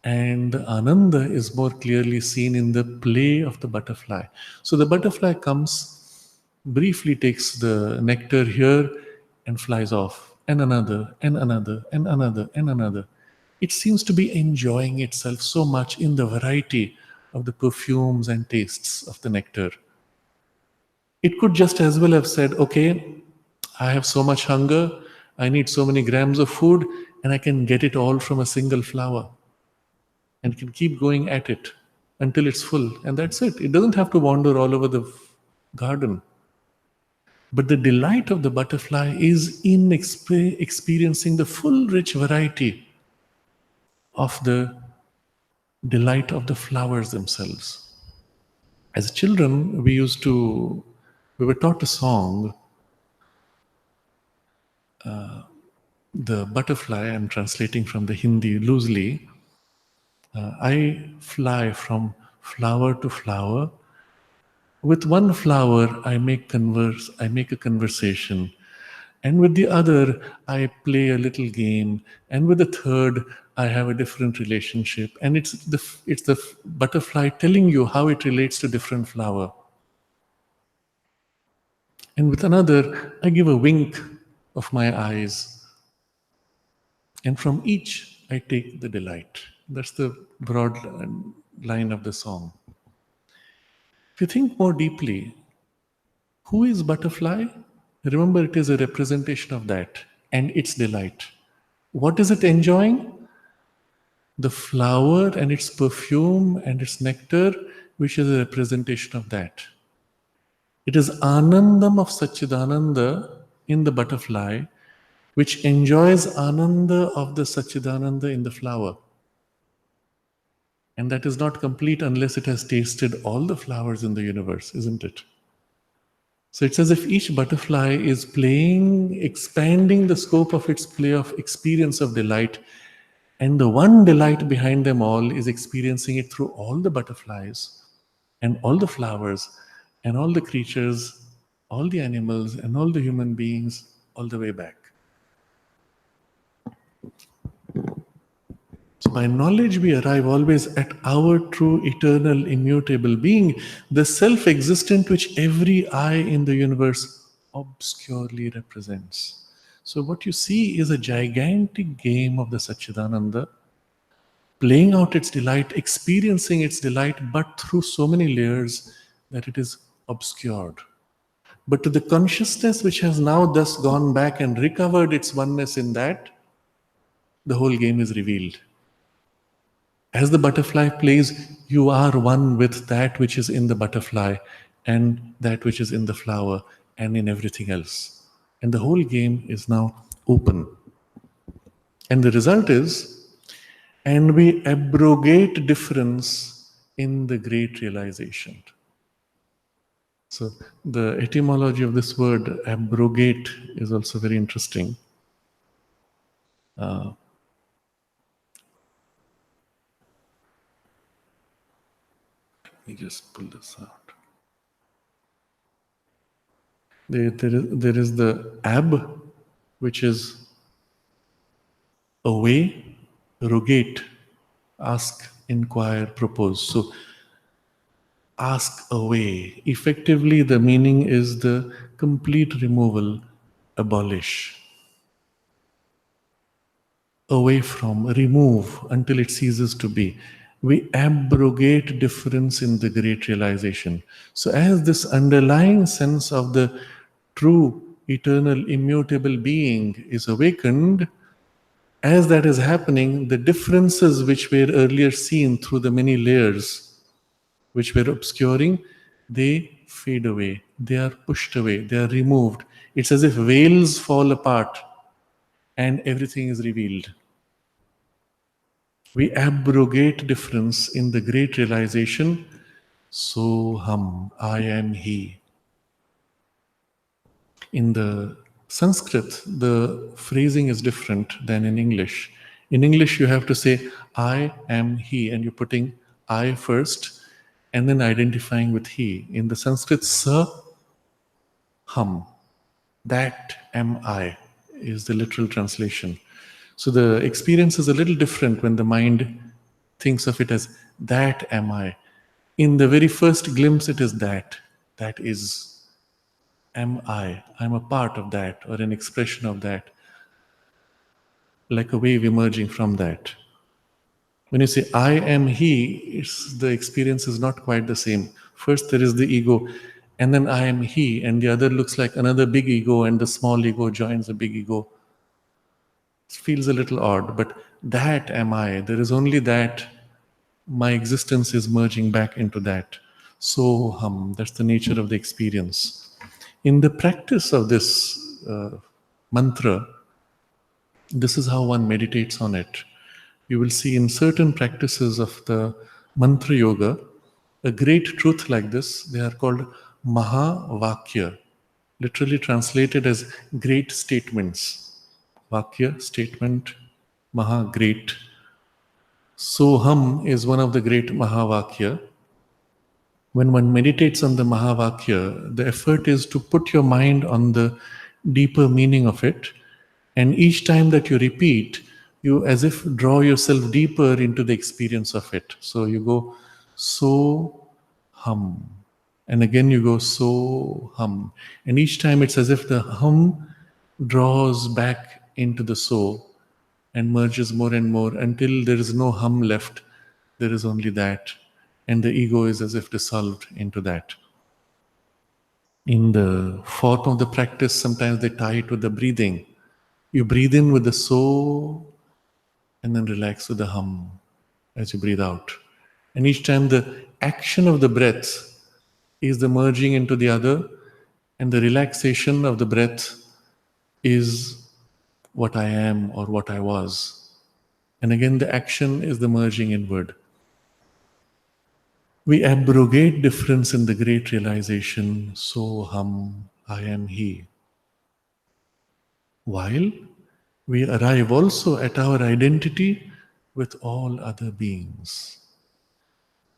and the ananda is more clearly seen in the play of the butterfly. So the butterfly comes, briefly takes the nectar here and flies off, and another, and another, and another, and another. It seems to be enjoying itself so much in the variety of the perfumes and tastes of the nectar. It could just as well have said, okay, I have so much hunger, I need so many grams of food, and I can get it all from a single flower. And can keep going at it until it's full. And that's it. It doesn't have to wander all over the garden. But the delight of the butterfly is in experiencing the full, rich variety of the delight of the flowers themselves. As children, we were taught a song, the butterfly, I'm translating from the Hindi loosely. I fly from flower to flower. With one flower, I make a conversation, and with the other, I play a little game, and with the third, I have a different relationship. And it's the butterfly telling you how it relates to different flower. And with another, I give a wink of my eyes, and from each, I take the delight. That's the broad line of the song. If you think more deeply, who is butterfly? Remember, it is a representation of that and its delight. What is it enjoying? The flower and its perfume and its nectar, which is a representation of that. It is Anandam of Satchidananda in the butterfly, which enjoys Ananda of the Satchidananda in the flower. And that is not complete unless it has tasted all the flowers in the universe, isn't it? So it's as if each butterfly is playing, expanding the scope of its play of experience of delight. And the one delight behind them all is experiencing it through all the butterflies and all the flowers and all the creatures, all the animals and all the human beings, all the way back. So by knowledge we arrive always at our true, eternal, immutable being, the self-existent which every eye in the universe obscurely represents. So what you see is a gigantic game of the Satchidananda, playing out its delight, experiencing its delight, but through so many layers that it is obscured. But to the consciousness which has now thus gone back and recovered its oneness in that, the whole game is revealed. As the butterfly plays, you are one with that which is in the butterfly and that which is in the flower and in everything else. And the whole game is now open. And the result is, and we abrogate difference in the great realization. So the etymology of this word, abrogate, is also very interesting. Let me just pull this out. There is the ab, which is away, rogate, ask, inquire, propose. So ask away. Effectively, the meaning is the complete removal, abolish. Away from, remove until it ceases to be. We abrogate difference in the great realization. So as this underlying sense of the true eternal, immutable being is awakened, as that is happening, the differences which were earlier seen through the many layers which were obscuring, they fade away, they are pushed away, they are removed. It's as if veils fall apart and everything is revealed. We abrogate difference in the great realization, Soham, I am He. In the Sanskrit, the phrasing is different than in English. In English, you have to say, I am He, and you're putting I first and then identifying with He. In the Sanskrit, Sa Ham, that am I, is the literal translation. So the experience is a little different when the mind thinks of it as that am I. In the very first glimpse, it is that is am I. I'm a part of that or an expression of that, like a wave emerging from that. When you say I am He, the experience is not quite the same. First there is the ego, and then I am He, and the other looks like another big ego, and the small ego joins the big ego. It feels a little odd, but that am I. There is only that. My existence is merging back into that. Soham, that's the nature of the experience. In the practice of this mantra, this is how one meditates on it. You will see in certain practices of the mantra yoga, a great truth like this, they are called Mahavakya, literally translated as great statements. Vakya, statement, Maha, great. Soham is one of the great Mahavakya. When one meditates on the Mahavakya, the effort is to put your mind on the deeper meaning of it. And each time that you repeat, you as if draw yourself deeper into the experience of it. So you go, so hum. And again you go, so hum. And each time it's as if the hum draws back into the so and merges more and more until there is no hum left. There is only that. And the ego is as if dissolved into that. In the form of the practice, sometimes they tie it with the breathing. You breathe in with the so, and then relax with the hum as you breathe out. And each time the action of the breath is the merging into the other, and the relaxation of the breath is what I am or what I was. And again, the action is the merging inward. We abrogate difference in the great realization, Soham, I am He. While we arrive also at our identity with all other beings.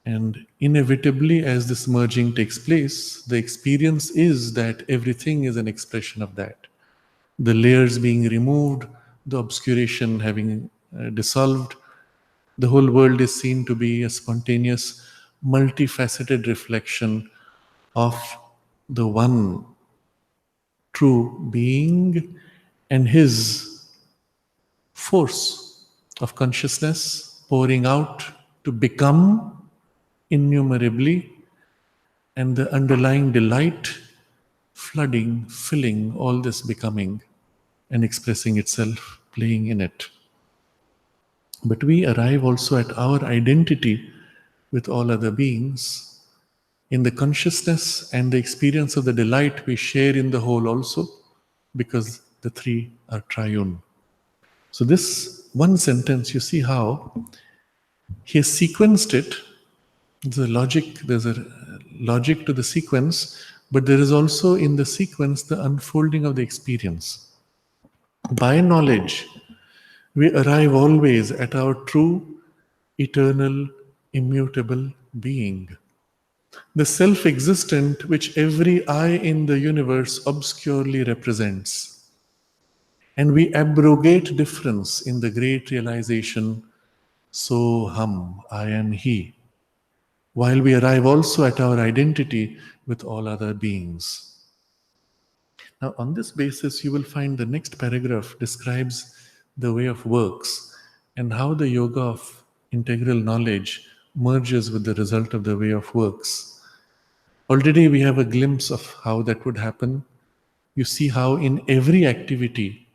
And inevitably, as this merging takes place, the experience is that everything is an expression of that. The layers being removed, the obscuration having dissolved, the whole world is seen to be a spontaneous, multifaceted reflection of the one true being and his force of consciousness pouring out to become innumerably, and the underlying delight flooding, filling all this becoming and expressing itself, playing in it. But we arrive also at our identity with all other beings in the consciousness and the experience of the delight we share in the whole also, because the three are triune. So this one sentence, you see how he has sequenced it. There's a logic to the sequence, but there is also in the sequence the unfolding of the experience. By knowledge, we arrive always at our true, eternal, immutable being. The self-existent which every eye in the universe obscurely represents. And we abrogate difference in the great realization, Soham, I am He, while we arrive also at our identity with all other beings. Now, on this basis, you will find the next paragraph describes the way of works and how the yoga of integral knowledge merges with the result of the way of works. Already we have a glimpse of how that would happen. you see how in every activity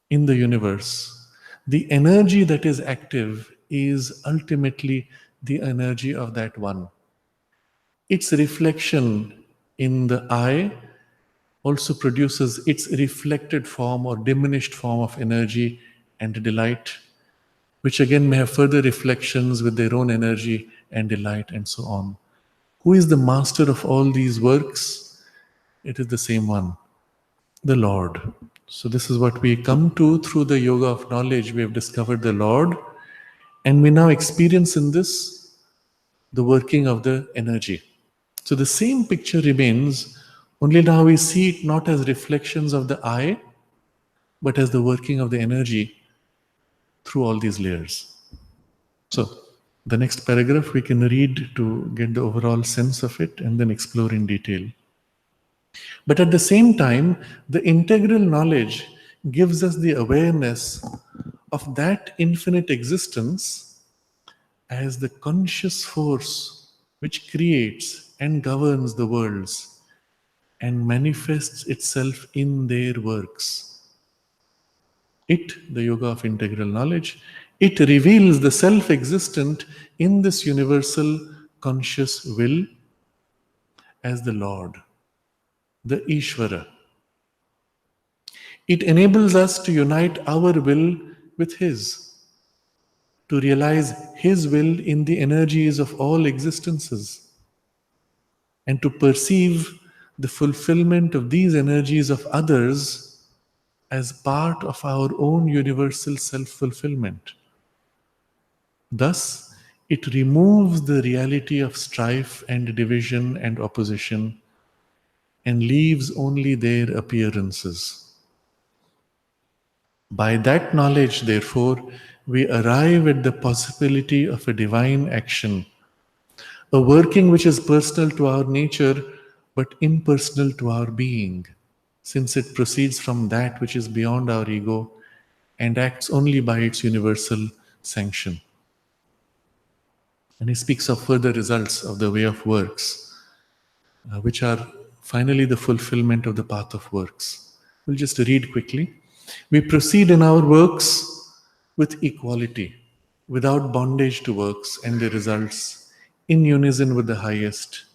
in the universe, the energy that is active is ultimately the energy of that one. Its reflection in the eye also produces its reflected form or diminished form of energy and delight, which again may have further reflections with their own energy and delight and so on. Who is the master of all these works? It is the same one, the Lord. So, this is what we come to through the yoga of knowledge. We have discovered the Lord, and we now experience in this the working of the energy. So, the same picture remains, only now we see it not as reflections of the eye, but as the working of the energy through all these layers. So, the next paragraph we can read to get the overall sense of it and then explore in detail. But at the same time, the integral knowledge gives us the awareness of that infinite existence as the conscious force which creates and governs the worlds and manifests itself in their works. It, the yoga of integral knowledge, it reveals the self existent in this universal conscious will as the Lord, the Ishvara. It enables us to unite our will with His, to realize His will in the energies of all existences, and to perceive the fulfillment of these energies of others as part of our own universal self-fulfillment. Thus, it removes the reality of strife and division and opposition and leaves only their appearances. By that knowledge, therefore, we arrive at the possibility of a divine action, a working which is personal to our nature but impersonal to our being, since it proceeds from that which is beyond our ego and acts only by its universal sanction. And he speaks of further results of the way of works, which are finally the fulfillment of the path of works. We'll just read quickly. We proceed in our works with equality, without bondage to works and their results, in unison with the highest,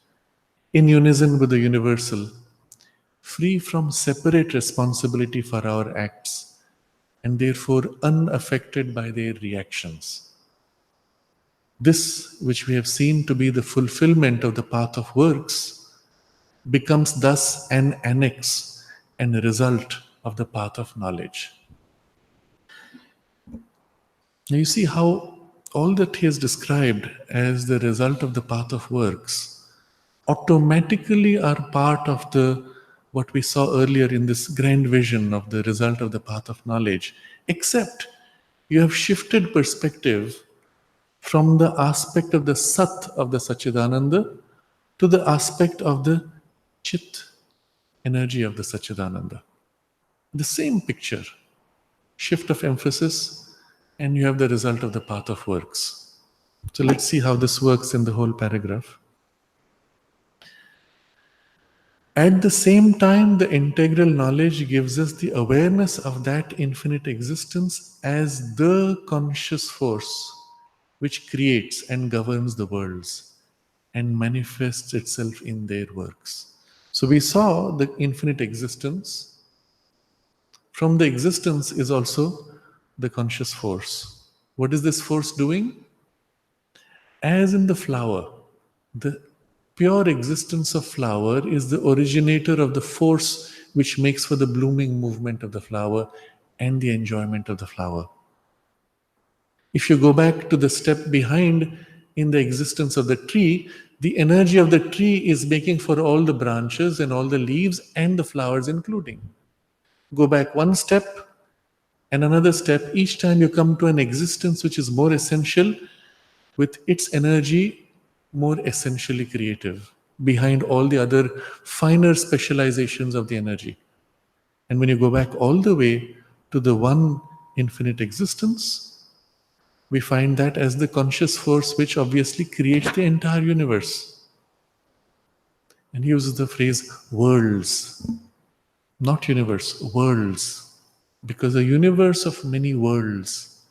in unison with the universal, free from separate responsibility for our acts, and therefore unaffected by their reactions. This, which we have seen to be the fulfillment of the path of works, becomes thus an annex and a result of the path of knowledge. Now you see how all that he has described as the result of the path of works automatically are part of the what we saw earlier in this grand vision of the result of the path of knowledge, except you have shifted perspective from the aspect of the Sat of the Satchidananda to the aspect of the Chit energy of the Satchidananda. The same picture, shift of emphasis, and you have the result of the path of works. So let's see how this works in the whole paragraph. At the same time, the integral knowledge gives us the awareness of that infinite existence as the conscious force which creates and governs the worlds and manifests itself in their works. So we saw the infinite existence. From the existence is also the conscious force. What is this force doing? As in the flower, the pure existence of flower is the originator of the force which makes for the blooming movement of the flower and the enjoyment of the flower. If you go back to the step behind in the existence of the tree, the energy of the tree is making for all the branches and all the leaves and the flowers including. Go back one step and another step. Each time you come to an existence which is more essential, with its energy more essentially creative, behind all the other finer specializations of the energy. And when you go back all the way to the one infinite existence, we find that as the conscious force which obviously creates the entire universe. And he uses the phrase worlds. Not universe, worlds. Because a universe of many worlds.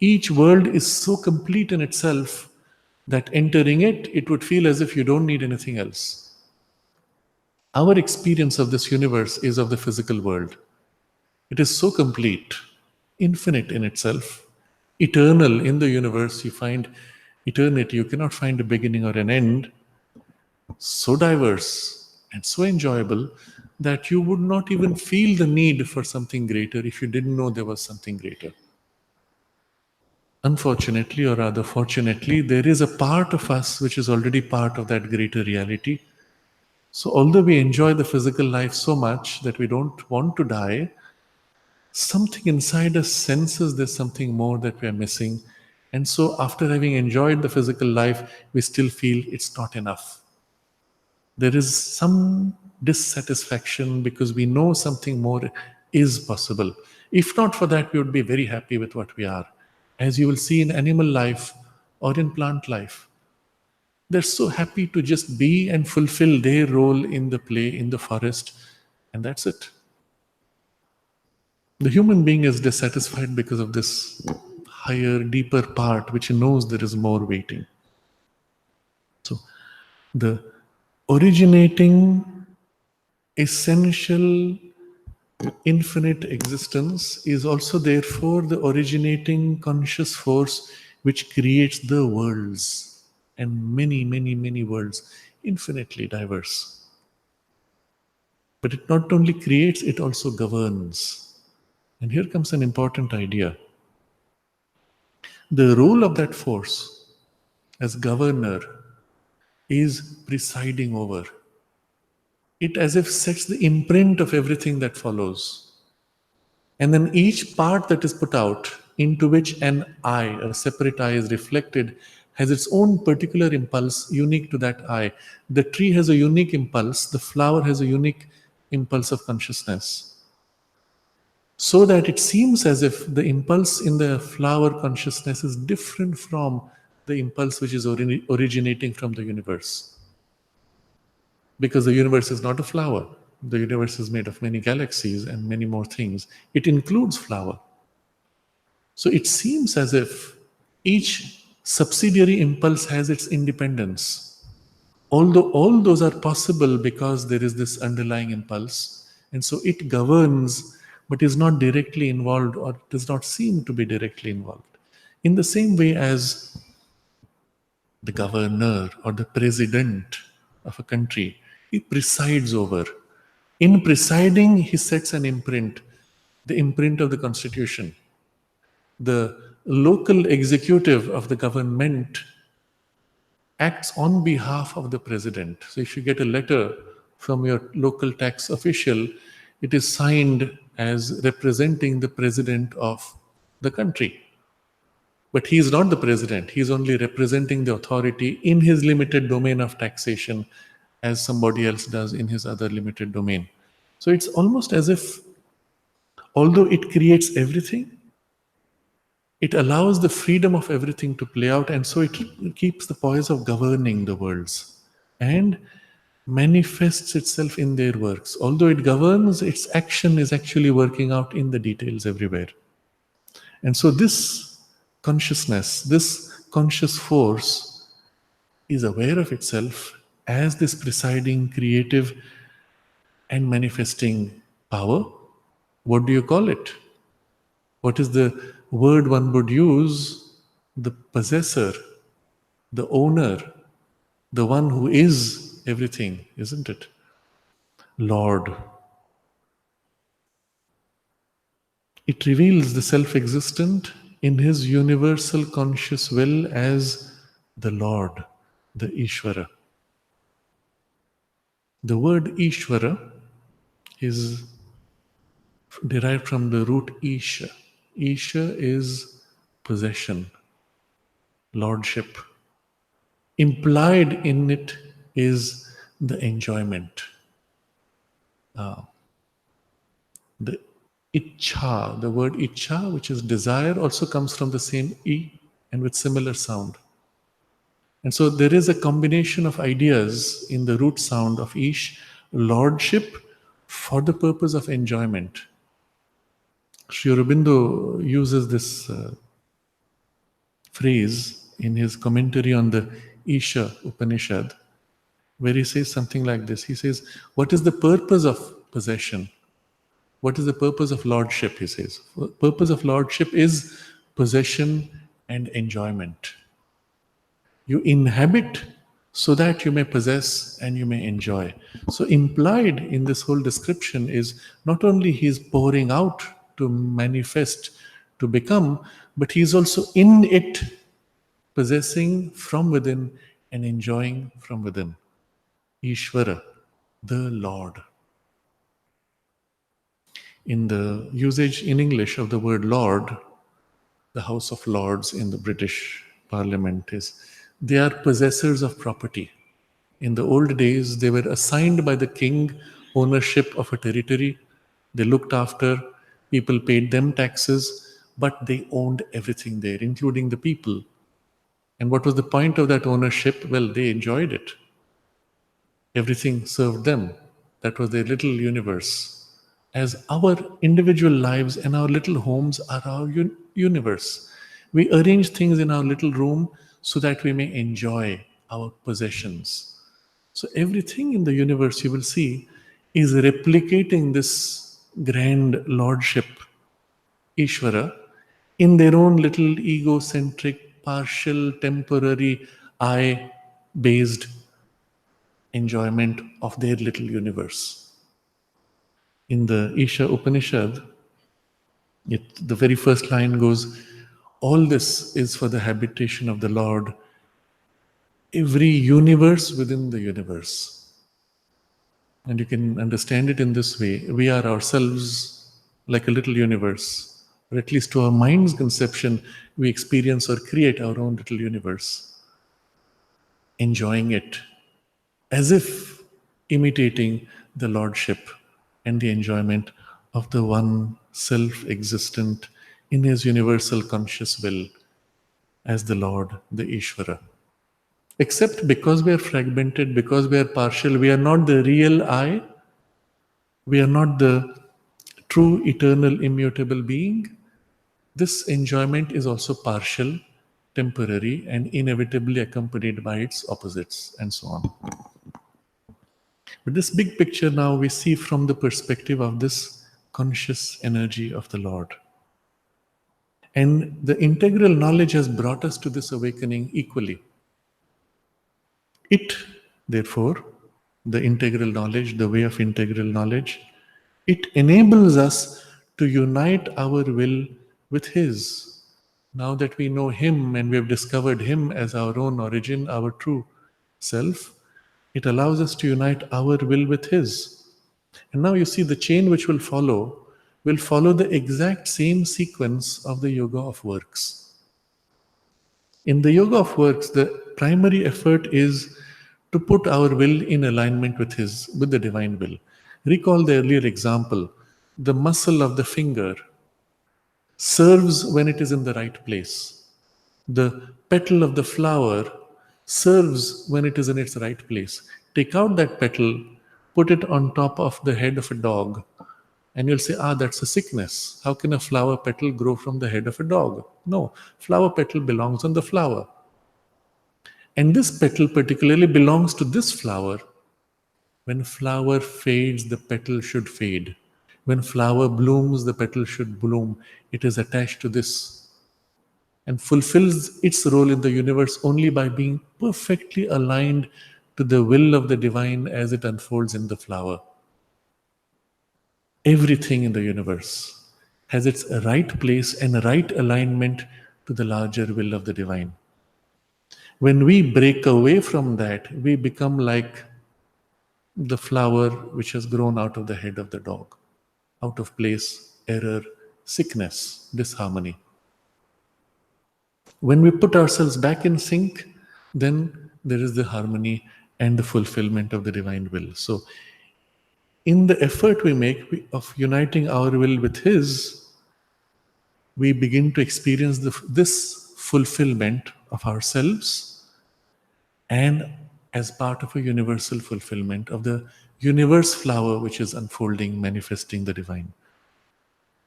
Each world is so complete in itself that entering it, it would feel as if you don't need anything else. Our experience of this universe is of the physical world. It is so complete, infinite in itself, eternal in the universe. You find eternity, you cannot find a beginning or an end. So diverse and so enjoyable that you would not even feel the need for something greater if you didn't know there was something greater. Unfortunately, or rather fortunately, there is a part of us which is already part of that greater reality. So, although we enjoy the physical life so much that we don't want to die, something inside us senses there's something more that we are missing. And so, after having enjoyed the physical life, we still feel it's not enough. There is some dissatisfaction because we know something more is possible. If not for that, we would be very happy with what we are. As you will see in animal life or in plant life, they're so happy to just be and fulfill their role in the play, in the forest, and that's it. The human being is dissatisfied because of this higher, deeper part which knows there is more waiting. So, the originating, essential, infinite existence is also therefore the originating conscious force which creates the worlds, and many, many, many worlds, infinitely diverse. But it not only creates, it also governs. And here comes an important idea. The role of that force as governor is presiding over. It as if sets the imprint of everything that follows. And then each part that is put out, into which an eye, a separate eye, is reflected, has its own particular impulse unique to that eye. The tree has a unique impulse, the flower has a unique impulse of consciousness. So that it seems as if the impulse in the flower consciousness is different from the impulse which is originating from the universe. Because the universe is not a flower. The universe is made of many galaxies and many more things. It includes flower. So it seems as if each subsidiary impulse has its independence. Although all those are possible because there is this underlying impulse, and so it governs but is not directly involved or does not seem to be directly involved. In the same way as the governor or the president of a country, he presides over. In presiding, he sets an imprint, the imprint of the constitution. The local executive of the government acts on behalf of the president. So if you get a letter from your local tax official, it is signed as representing the president of the country. But he is not the president. He is only representing the authority in his limited domain of taxation as somebody else does in his other limited domain. So it's almost as if, although it creates everything, it allows the freedom of everything to play out, and so it keeps the poise of governing the worlds and manifests itself in their works. Although it governs, its action is actually working out in the details everywhere. And so this consciousness, this conscious force is aware of itself as this presiding, creative, and manifesting power. What do you call it? What is the word one would use? The possessor, the owner, the one who is everything, isn't it? Lord. It reveals the self-existent in his universal conscious will as the Lord, the Ishvara. The word Ishvara is derived from the root Isha. Isha is possession, lordship. Implied in it is the enjoyment. The Ichha, the word Ichha, which is desire, also comes from the same I and with similar sound. And so there is a combination of ideas in the root sound of Ish, lordship for the purpose of enjoyment. Sri Aurobindo uses this phrase in his commentary on the Isha Upanishad, where he says something like this. He says, what is the purpose of possession? What is the purpose of lordship, he says. The purpose of lordship is possession and enjoyment. You inhabit so that you may possess and you may enjoy. So implied in this whole description is not only he is pouring out to manifest, to become, but he is also in it, possessing from within and enjoying from within. Ishvara, the Lord. In the usage in English of the word Lord, the House of Lords in the British Parliament is, they are possessors of property. In the old days, they were assigned by the king ownership of a territory. They looked after, people paid them taxes, but they owned everything there, including the people. And what was the point of that ownership? Well, they enjoyed it. Everything served them. That was their little universe. As our individual lives and our little homes are our universe. We arrange things in our little room so that we may enjoy our possessions. So everything in the universe, you will see, is replicating this grand lordship, Ishvara, in their own little egocentric, partial, temporary, I-based enjoyment of their little universe. In the Isha Upanishad, the very first line goes, all this is for the habitation of the Lord, every universe within the universe. And you can understand it in this way. We are ourselves like a little universe, or at least to our mind's conception, we experience or create our own little universe, enjoying it as if imitating the lordship and the enjoyment of the one self-existent in his universal conscious will as the Lord, the Ishvara. Except because we are fragmented, because we are partial, we are not the real I, we are not the true, eternal, immutable being. This enjoyment is also partial, temporary, and inevitably accompanied by its opposites, and so on. But this big picture now we see from the perspective of this conscious energy of the Lord. And the integral knowledge has brought us to this awakening equally. It, therefore, the integral knowledge, the way of integral knowledge, it enables us to unite our will with His. Now that we know Him and we have discovered Him as our own origin, our true self, it allows us to unite our will with His. And now you see the chain which will follow the exact same sequence of the yoga of works. In the yoga of works, the primary effort is to put our will in alignment with the divine will. Recall the earlier example. The muscle of the finger serves when it is in the right place. The petal of the flower serves when it is in its right place. Take out that petal, put it on top of the head of a dog, and you'll say, that's a sickness. How can a flower petal grow from the head of a dog? No, flower petal belongs on the flower. And this petal particularly belongs to this flower. When flower fades, the petal should fade. When flower blooms, the petal should bloom. It is attached to this and fulfills its role in the universe only by being perfectly aligned to the will of the divine as it unfolds in the flower. Everything in the universe has its right place and right alignment to the larger will of the divine. When we break away from that, we become like the flower which has grown out of the head of the dog. Out of place, error, sickness, disharmony. When we put ourselves back in sync, then there is the harmony and the fulfillment of the divine will. So, in the effort we make of uniting our will with His, we begin to experience this fulfillment of ourselves and as part of a universal fulfillment of the universe flower which is unfolding, manifesting the divine.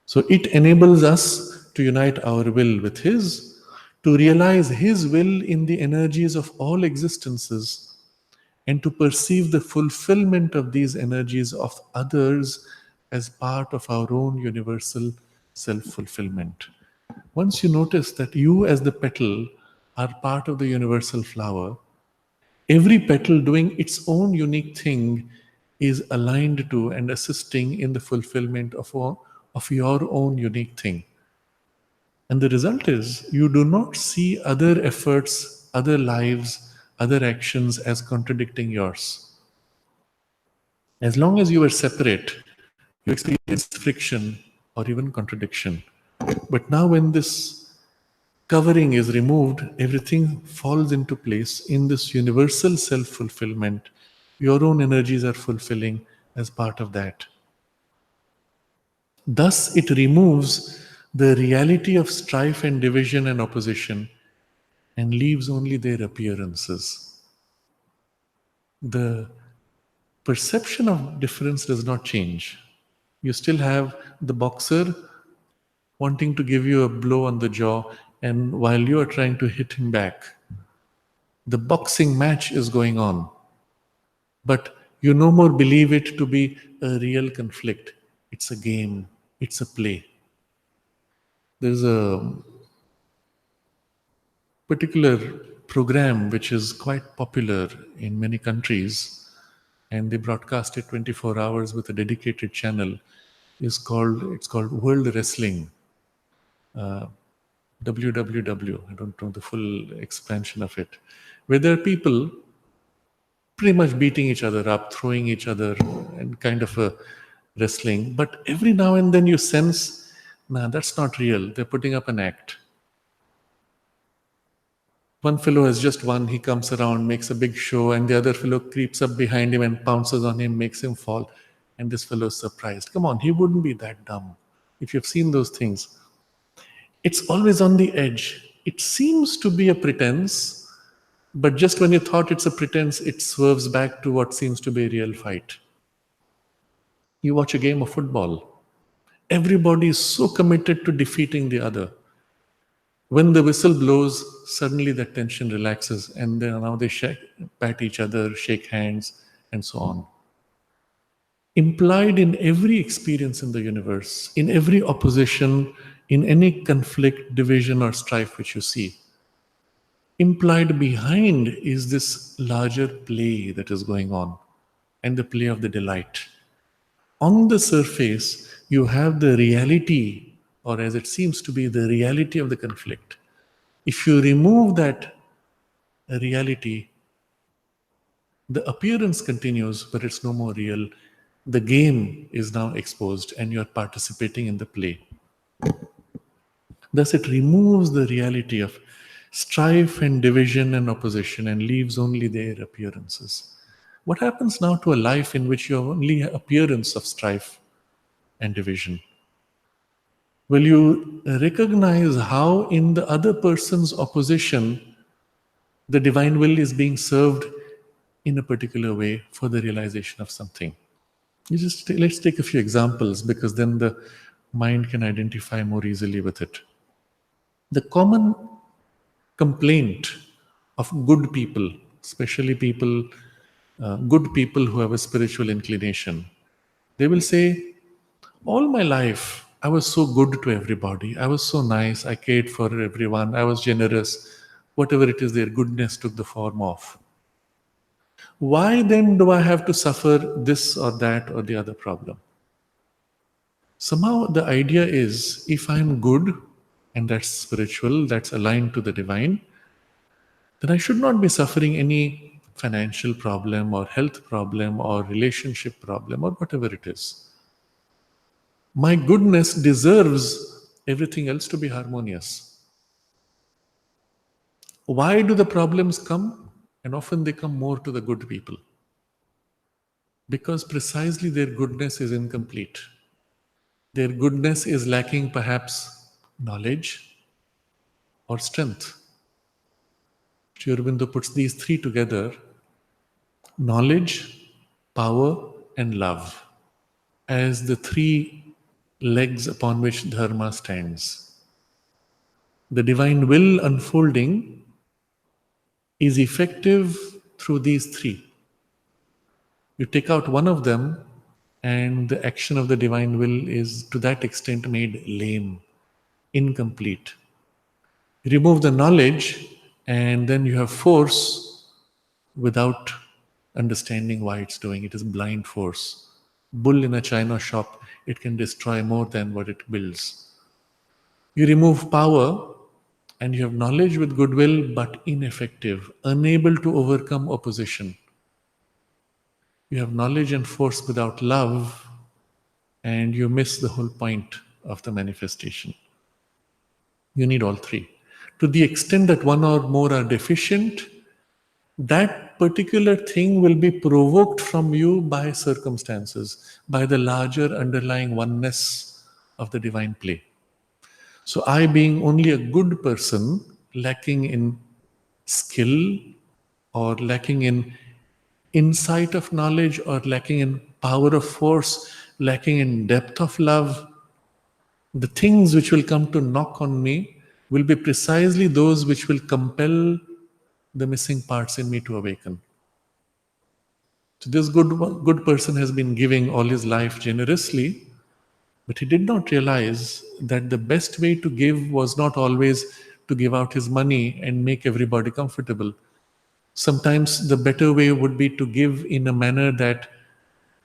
So it enables us to unite our will with His, to realize His will in the energies of all existences, and to perceive the fulfillment of these energies of others as part of our own universal self fulfillment. Once you notice that you, as the petal, are part of the universal flower, every petal doing its own unique thing is aligned to and assisting in the fulfillment of your own unique thing. And the result is you do not see other efforts, other lives, other actions as contradicting yours. As long as you are separate, you experience friction or even contradiction. But now, when this covering is removed, everything falls into place in this universal self fulfillment. Your own energies are fulfilling as part of that. Thus, it removes the reality of strife and division and opposition and leaves only their appearances. The perception of difference does not change. You still have the boxer wanting to give you a blow on the jaw, and while you are trying to hit him back, the boxing match is going on. But you no more believe it to be a real conflict. It's a game, it's a play. There's a particular program which is quite popular in many countries, and they broadcast it 24 hours with a dedicated channel. It's called World Wrestling. WWW. I don't know the full expansion of it. Where there are people pretty much beating each other up, throwing each other, and kind of a wrestling. But every now and then you sense, nah, that's not real. They're putting up an act. One fellow has just won, he comes around, makes a big show, and the other fellow creeps up behind him and pounces on him, makes him fall. And this fellow is surprised. Come on, he wouldn't be that dumb. If you've seen those things, it's always on the edge. It seems to be a pretense, but just when you thought it's a pretense, it swerves back to what seems to be a real fight. You watch a game of football. Everybody is so committed to defeating the other. When the whistle blows, suddenly that tension relaxes, and then now they pat each other, shake hands, and so on. Implied in every experience in the universe, in every opposition, in any conflict, division, or strife which you see, implied behind is this larger play that is going on, and the play of the delight. On the surface, you have the reality, or as it seems to be, the reality of the conflict. If you remove that reality, the appearance continues, but it's no more real. The game is now exposed, and you're participating in the play. Thus, it removes the reality of strife and division and opposition and leaves only their appearances. What happens now to a life in which you have only appearance of strife and division? Will you recognize how in the other person's opposition the divine will is being served in a particular way for the realization of something? Let's take a few examples, because then the mind can identify more easily with it. The common complaint of good people, especially good people who have a spiritual inclination, they will say, all my life I was so good to everybody, I was so nice, I cared for everyone, I was generous, whatever it is their goodness took the form of. Why then do I have to suffer this or that or the other problem? Somehow the idea is, if I'm good, and that's spiritual, that's aligned to the divine, then I should not be suffering any financial problem or health problem or relationship problem or whatever it is. My goodness deserves everything else to be harmonious. Why do the problems come? And often they come more to the good people. Because precisely their goodness is incomplete. Their goodness is lacking perhaps knowledge or strength. Sri Aurobindo puts these three together knowledge, power, and love as the three legs upon which dharma stands. The divine will unfolding is effective through these three. You take out one of them, and the action of the divine will is to that extent made lame, incomplete. Remove the knowledge, and then you have force without understanding why it's doing. It is blind force. Bull in a china shop, it can destroy more than what it builds. You remove power, and you have knowledge with goodwill, but ineffective, unable to overcome opposition. You have knowledge and force without love, and you miss the whole point of the manifestation. You need all three. To the extent that one or more are deficient, that particular thing will be provoked from you by circumstances, by the larger underlying oneness of the divine play. So, I, being only a good person, lacking in skill or lacking in insight of knowledge or lacking in power of force, lacking in depth of love, the things which will come to knock on me will be precisely those which will compel the missing parts in me to awaken. So this good person has been giving all his life generously, but he did not realize that the best way to give was not always to give out his money and make everybody comfortable. Sometimes the better way would be to give in a manner that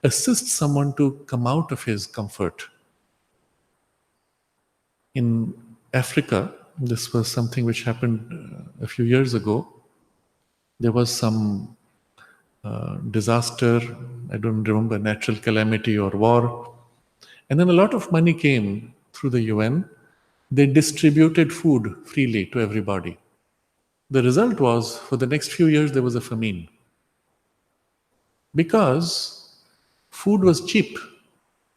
assists someone to come out of his comfort. In Africa, this was something which happened a few years ago. There was some disaster, I don't remember, natural calamity or war. And then a lot of money came through the UN. They distributed food freely to everybody. The result was, for the next few years, there was a famine. Because food was cheap,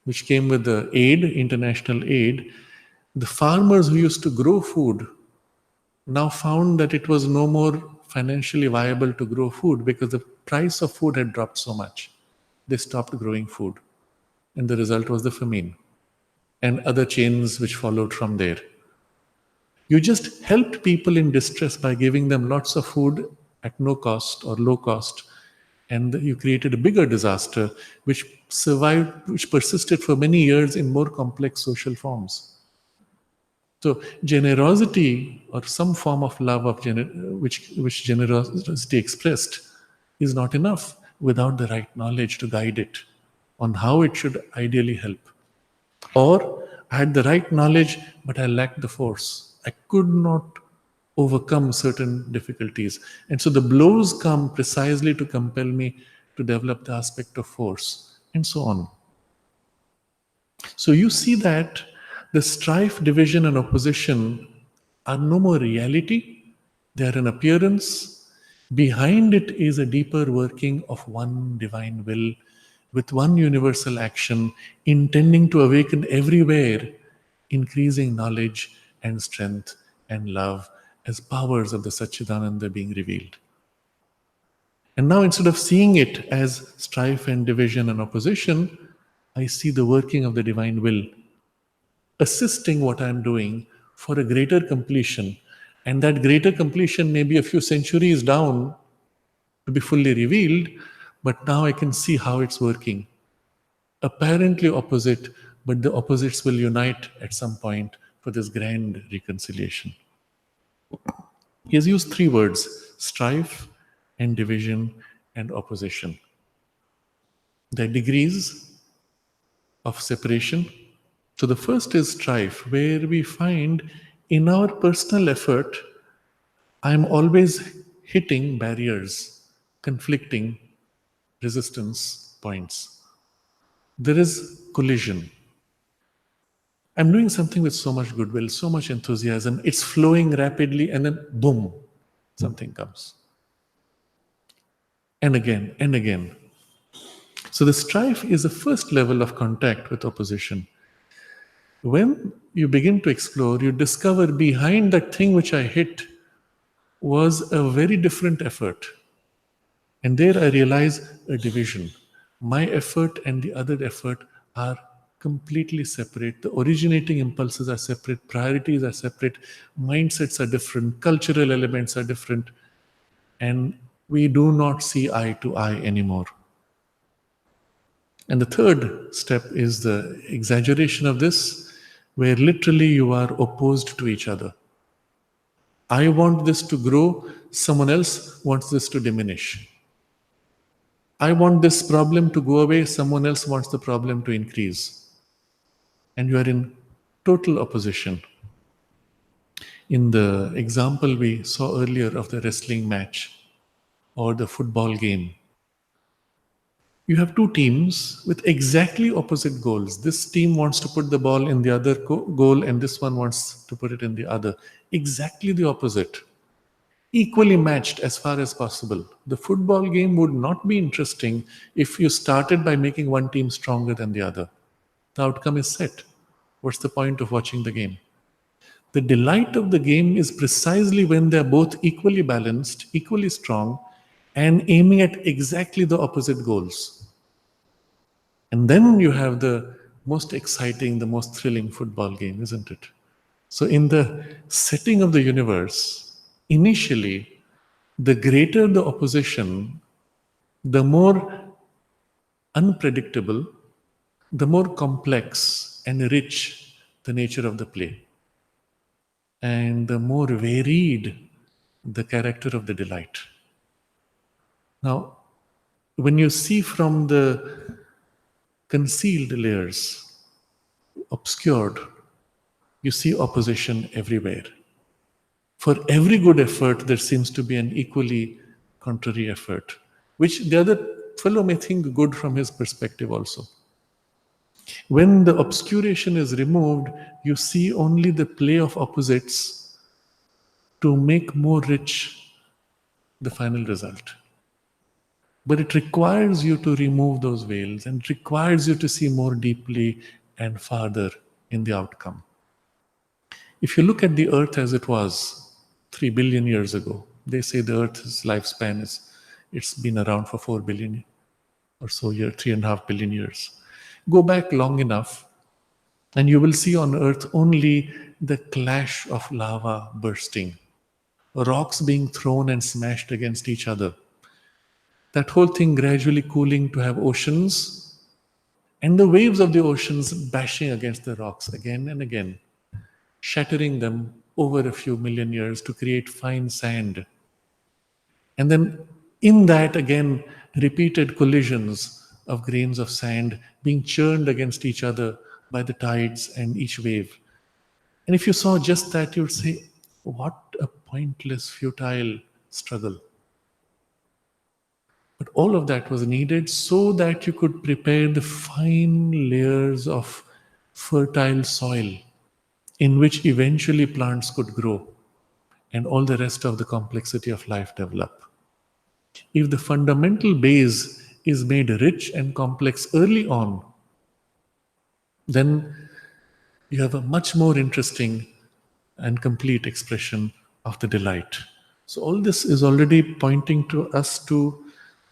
which came with the aid, international aid, the farmers who used to grow food now found that it was no more financially viable to grow food because the price of food had dropped so much. They stopped growing food. And the result was the famine and other chains which followed from there. You just helped people in distress by giving them lots of food at no cost or low cost. And you created a bigger disaster which survived, which persisted for many years in more complex social forms. So generosity or some form of love of which generosity expressed is not enough without the right knowledge to guide it on how it should ideally help. Or I had the right knowledge, but I lacked the force. I could not overcome certain difficulties. And so the blows come precisely to compel me to develop the aspect of force, and so on. So you see that the strife, division, and opposition are no more reality, they are an appearance. Behind it is a deeper working of one divine will with one universal action, intending to awaken everywhere, increasing knowledge and strength and love as powers of the Satchidananda being revealed. And now, instead of seeing it as strife and division and opposition, I see the working of the divine will assisting what I'm doing for a greater completion. And that greater completion may be a few centuries down to be fully revealed, but now I can see how it's working. Apparently opposite, but the opposites will unite at some point for this grand reconciliation. He has used three words: strife and division and opposition. The degrees of separation. So the first is strife, where we find in our personal effort, I'm always hitting barriers, conflicting resistance points. There is collision. I'm doing something with so much goodwill, so much enthusiasm, it's flowing rapidly, and then boom, something comes. And again, and again. So the strife is the first level of contact with opposition. When you begin to explore, you discover behind that thing which I hit was a very different effort. And there I realize a division. My effort and the other effort are completely separate. The originating impulses are separate, priorities are separate, mindsets are different, cultural elements are different, and we do not see eye to eye anymore. And the third step is the exaggeration of this, where literally you are opposed to each other. I want this to grow, someone else wants this to diminish. I want this problem to go away, someone else wants the problem to increase. And you are in total opposition. In the example we saw earlier of the wrestling match or the football game, you have two teams with exactly opposite goals. This team wants to put the ball in the other goal, and this one wants to put it in the other. Exactly the opposite. Equally matched as far as possible. The football game would not be interesting if you started by making one team stronger than the other. The outcome is set. What's the point of watching the game? The delight of the game is precisely when they're both equally balanced, equally strong, and aiming at exactly the opposite goals. And then you have the most exciting, the most thrilling football game, isn't it? So, in the setting of the universe, initially, the greater the opposition, the more unpredictable, the more complex and rich the nature of the play, and the more varied the character of the delight. Now, when you see from the concealed layers, obscured, you see opposition everywhere. For every good effort, there seems to be an equally contrary effort, which the other fellow may think good from his perspective also. When the obscuration is removed, you see only the play of opposites to make more rich the final result. But it requires you to remove those veils and requires you to see more deeply and farther in the outcome. If you look at the earth as it was 3 billion years ago, they say the earth's lifespan it's been around for 4 billion or so years, 3.5 billion years. Go back long enough and you will see on earth only the clash of lava bursting, rocks being thrown and smashed against each other. That whole thing gradually cooling to have oceans, and the waves of the oceans bashing against the rocks again and again, shattering them over a few million years to create fine sand. And then in that again, repeated collisions of grains of sand being churned against each other by the tides and each wave. And if you saw just that, you would say, what a pointless, futile struggle. But all of that was needed so that you could prepare the fine layers of fertile soil in which eventually plants could grow and all the rest of the complexity of life develop. If the fundamental base is made rich and complex early on, then you have a much more interesting and complete expression of the delight. So all this is already pointing to us to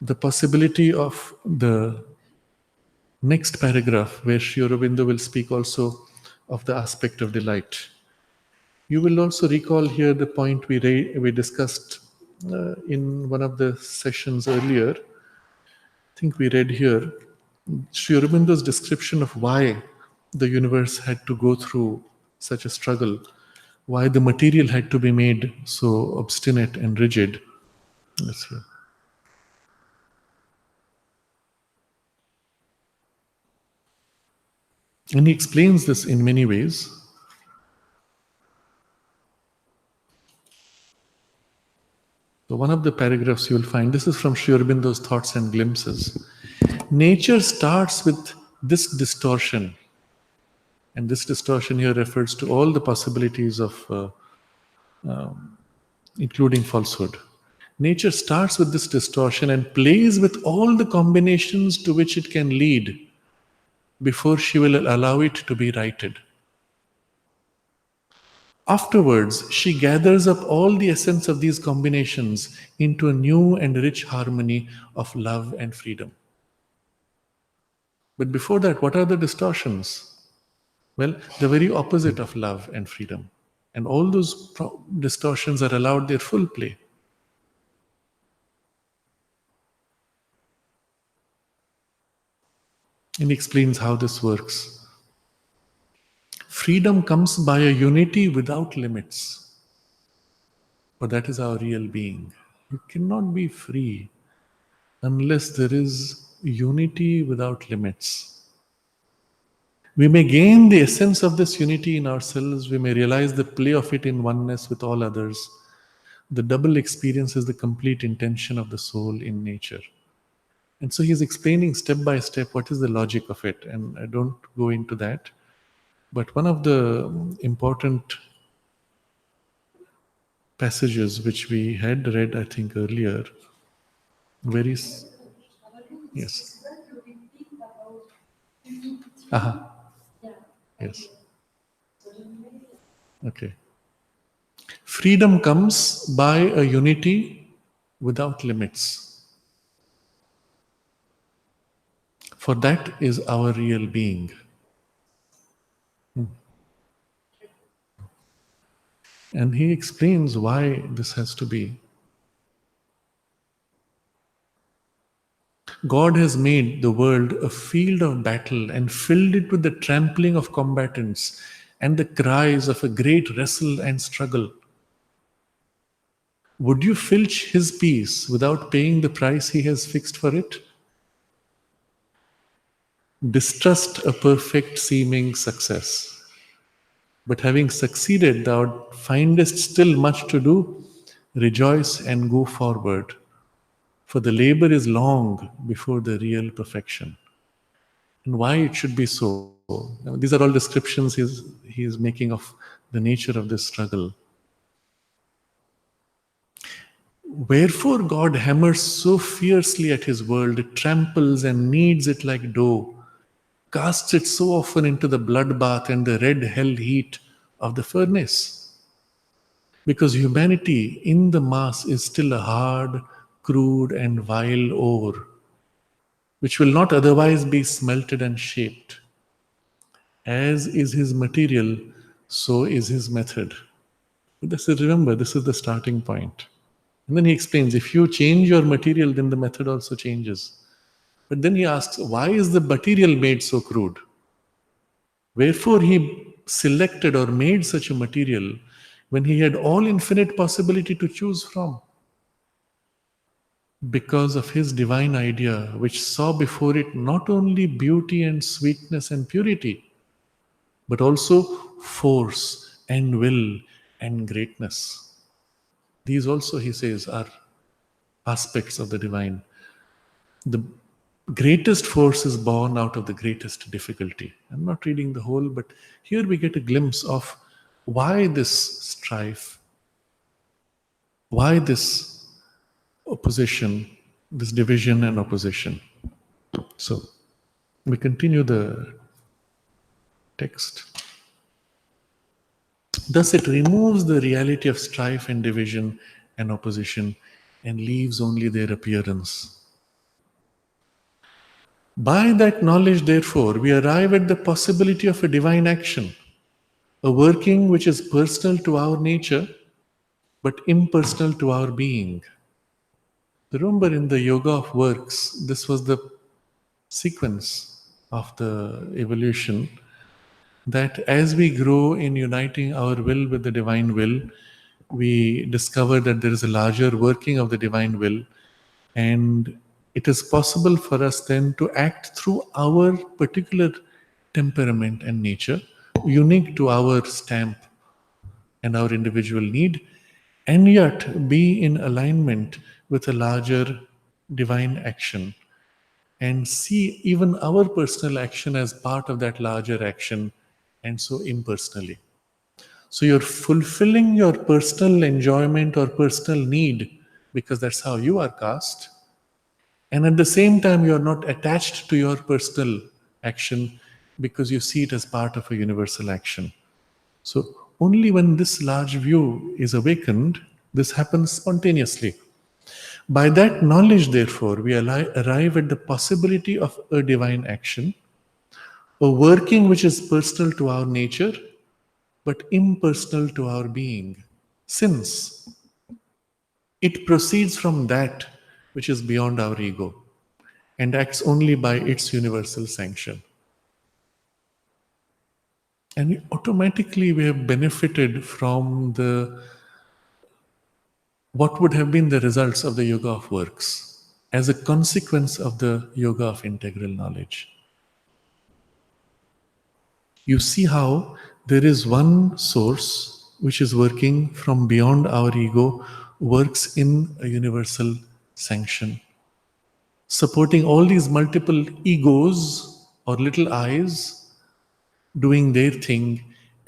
the possibility of the next paragraph, where Sri Aurobindo will speak also of the aspect of delight. You will also recall here the point we discussed in one of the sessions earlier. I think we read here Sri Aurobindo's description of why the universe had to go through such a struggle, why the material had to be made so obstinate and rigid. Let's see. And he explains this in many ways. So one of the paragraphs you will find, this is from Sri Aurobindo's Thoughts and Glimpses. Nature starts with this distortion. And this distortion here refers to all the possibilities of including falsehood. Nature starts with this distortion and plays with all the combinations to which it can lead before she will allow it to be righted. Afterwards, she gathers up all the essence of these combinations into a new and rich harmony of love and freedom. But before that, what are the distortions? Well, the very opposite of love and freedom. And all those distortions are allowed their full play. And he explains how this works. Freedom comes by a unity without limits. For that is our real being. You cannot be free unless there is unity without limits. We may gain the essence of this unity in ourselves, we may realize the play of it in oneness with all others. The double experience is the complete intention of the soul in nature. And so he's explaining step by step what is the logic of it. And I don't go into that. But one of the important passages which we had read, I think, earlier, very. Yes. Aha. Yes. Okay. Freedom comes by a unity without limits. For that is our real being. And he explains why this has to be. God has made the world a field of battle and filled it with the trampling of combatants and the cries of a great wrestle and struggle. Would you filch his peace without paying the price he has fixed for it? Distrust a perfect seeming success. But having succeeded, thou findest still much to do. Rejoice and go forward, for the labor is long before the real perfection. And why it should be so? Now, these are all descriptions he's making of the nature of this struggle. Wherefore God hammers so fiercely at his world, it tramples and kneads it like dough, casts it so often into the bloodbath and the red hell heat of the furnace. Because humanity in the mass is still a hard, crude, and vile ore, which will not otherwise be smelted and shaped. As is his material, so is his method. Remember, this is the starting point. And then he explains, if you change your material, then the method also changes. But then he asks, why is the material made so crude? Wherefore he selected or made such a material when he had all infinite possibility to choose from? Because of his divine idea, which saw before it not only beauty and sweetness and purity, but also force and will and greatness. These also, he says, are aspects of the divine. The greatest force is born out of the greatest difficulty. I'm not reading the whole, but here we get a glimpse of why this strife, why this opposition, this division and opposition. So we continue the text. Thus it removes the reality of strife and division and opposition and leaves only their appearance. By that knowledge, therefore, we arrive at the possibility of a divine action, a working which is personal to our nature, but impersonal to our being. Remember, in the Yoga of Works, this was the sequence of the evolution, that as we grow in uniting our will with the divine will, we discover that there is a larger working of the divine will, and it is possible for us then to act through our particular temperament and nature, unique to our stamp and our individual need, and yet be in alignment with a larger divine action and see even our personal action as part of that larger action, and so impersonally. So you're fulfilling your personal enjoyment or personal need because that's how you are cast. And at the same time, you're not attached to your personal action because you see it as part of a universal action. So only when this large view is awakened, this happens spontaneously. By that knowledge, therefore, we arrive at the possibility of a divine action, a working which is personal to our nature, but impersonal to our being, since it proceeds from that which is beyond our ego and acts only by its universal sanction. And automatically we have benefited from what would have been the results of the yoga of works as a consequence of the yoga of integral knowledge. You see how there is one source which is working from beyond our ego, works in a universal sanction, supporting all these multiple egos or little eyes doing their thing.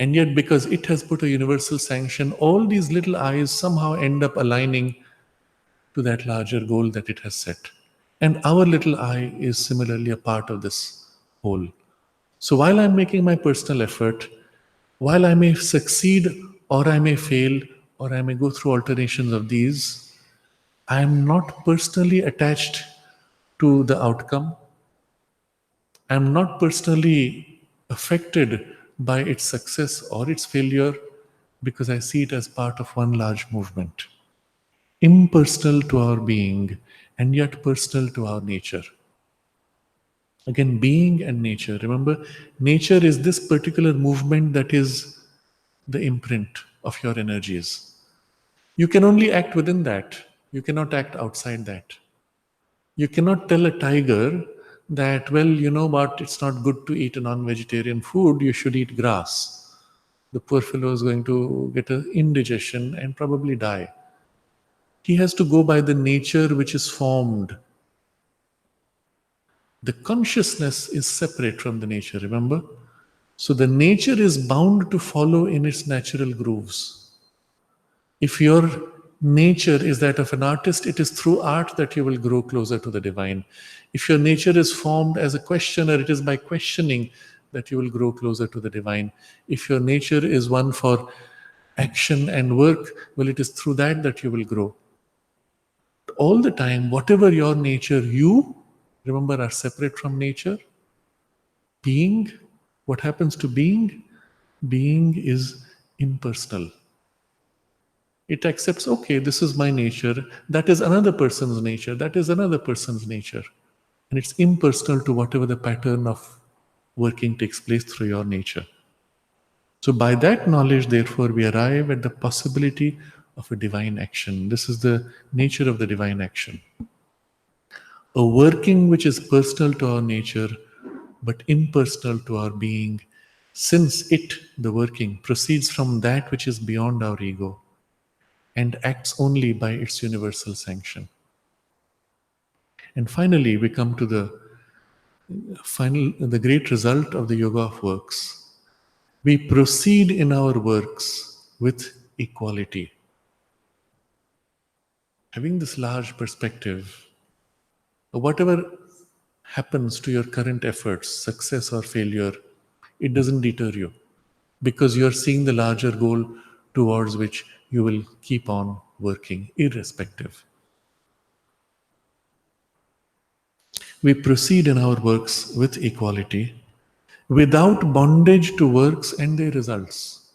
And yet, because it has put a universal sanction, all these little eyes somehow end up aligning to that larger goal that it has set. And our little eye is similarly a part of this whole. So while I'm making my personal effort, while I may succeed or I may fail or I may go through alternations of these, I am not personally attached to the outcome. I am not personally affected by its success or its failure, because I see it as part of one large movement, impersonal to our being and yet personal to our nature. Again, being and nature. Remember, nature is this particular movement that is the imprint of your energies. You can only act within that. You cannot act outside that. You cannot tell a tiger that, well, you know what, it's not good to eat a non-vegetarian food, you should eat grass. The poor fellow is going to get an indigestion and probably die. He has to go by the nature which is formed. The consciousness is separate from the nature, remember? So the nature is bound to follow in its natural grooves. If your nature is that of an artist, it is through art that you will grow closer to the divine. If your nature is formed as a questioner, it is by questioning that you will grow closer to the divine. If your nature is one for action and work, well, it is through that that you will grow. All the time, whatever your nature, you, remember, are separate from nature. Being, what happens to being? Being is impersonal. It accepts, okay, this is my nature, that is another person's nature, that is another person's nature. And it's impersonal to whatever the pattern of working takes place through your nature. So by that knowledge, therefore, we arrive at the possibility of a divine action. This is the nature of the divine action. A working which is personal to our nature, but impersonal to our being, since it, the working, proceeds from that which is beyond our ego and acts only by its universal sanction. And finally, we come to the great result of the yoga of works. We proceed in our works with equality. Having this large perspective, whatever happens to your current efforts, success or failure, it doesn't deter you, because you're seeing the larger goal towards which you will keep on working, irrespective. We proceed in our works with equality, without bondage to works and their results.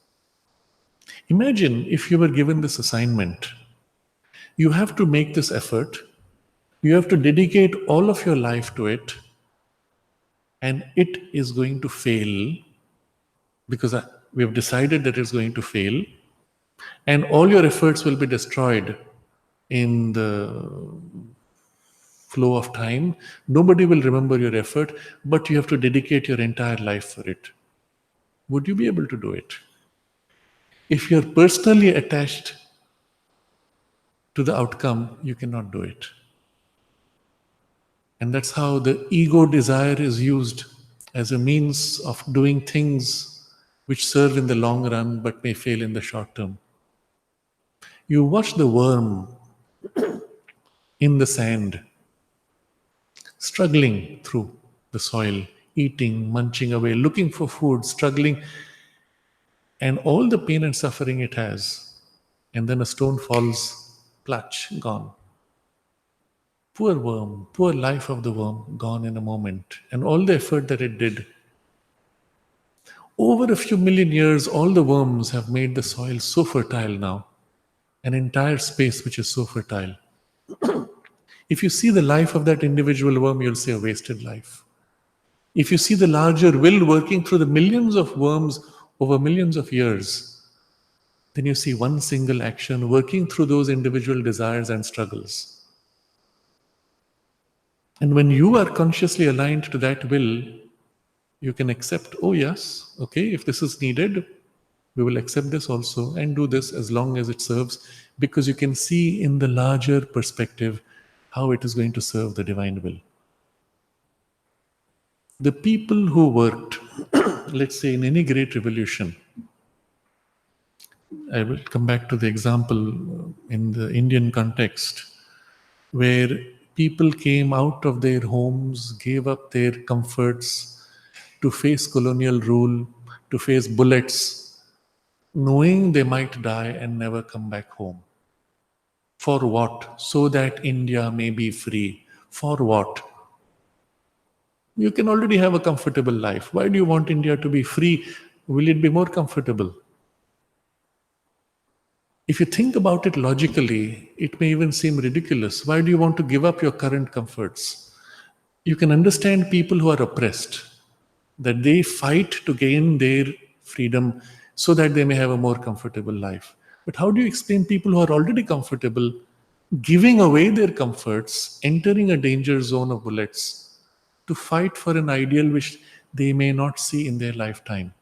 Imagine if you were given this assignment. You have to make this effort, you have to dedicate all of your life to it, and it is going to fail because we have decided that it's going to fail, and all your efforts will be destroyed in the flow of time. Nobody will remember your effort, but you have to dedicate your entire life for it. Would you be able to do it? If you're personally attached to the outcome, you cannot do it. And that's how the ego desire is used as a means of doing things which serve in the long run but may fail in the short term. You watch the worm in the sand, struggling through the soil, eating, munching away, looking for food, struggling. and all the pain and suffering it has, and then a stone falls, clutch, gone. Poor worm, poor life of the worm, gone in a moment, and all the effort that it did. Over a few million years, all the worms have made the soil so fertile now, an entire space which is so fertile. If you see the life of that individual worm, you'll say a wasted life. If you see the larger will working through the millions of worms over millions of years, then you see one single action working through those individual desires and struggles. And when you are consciously aligned to that will, you can accept, oh yes, okay, if this is needed, we will accept this also and do this as long as it serves, because you can see in the larger perspective how it is going to serve the divine will. The people who worked, let's say in any great revolution, I will come back to the example in the Indian context, where people came out of their homes, gave up their comforts to face colonial rule, to face bullets, knowing they might die and never come back home. For what? So that India may be free. For what? You can already have a comfortable life. Why do you want India to be free? Will it be more comfortable? If you think about it logically, it may even seem ridiculous. Why do you want to give up your current comforts? You can understand people who are oppressed, that they fight to gain their freedom so that they may have a more comfortable life. But how do you explain people who are already comfortable giving away their comforts, entering a danger zone of bullets to fight for an ideal which they may not see in their lifetime?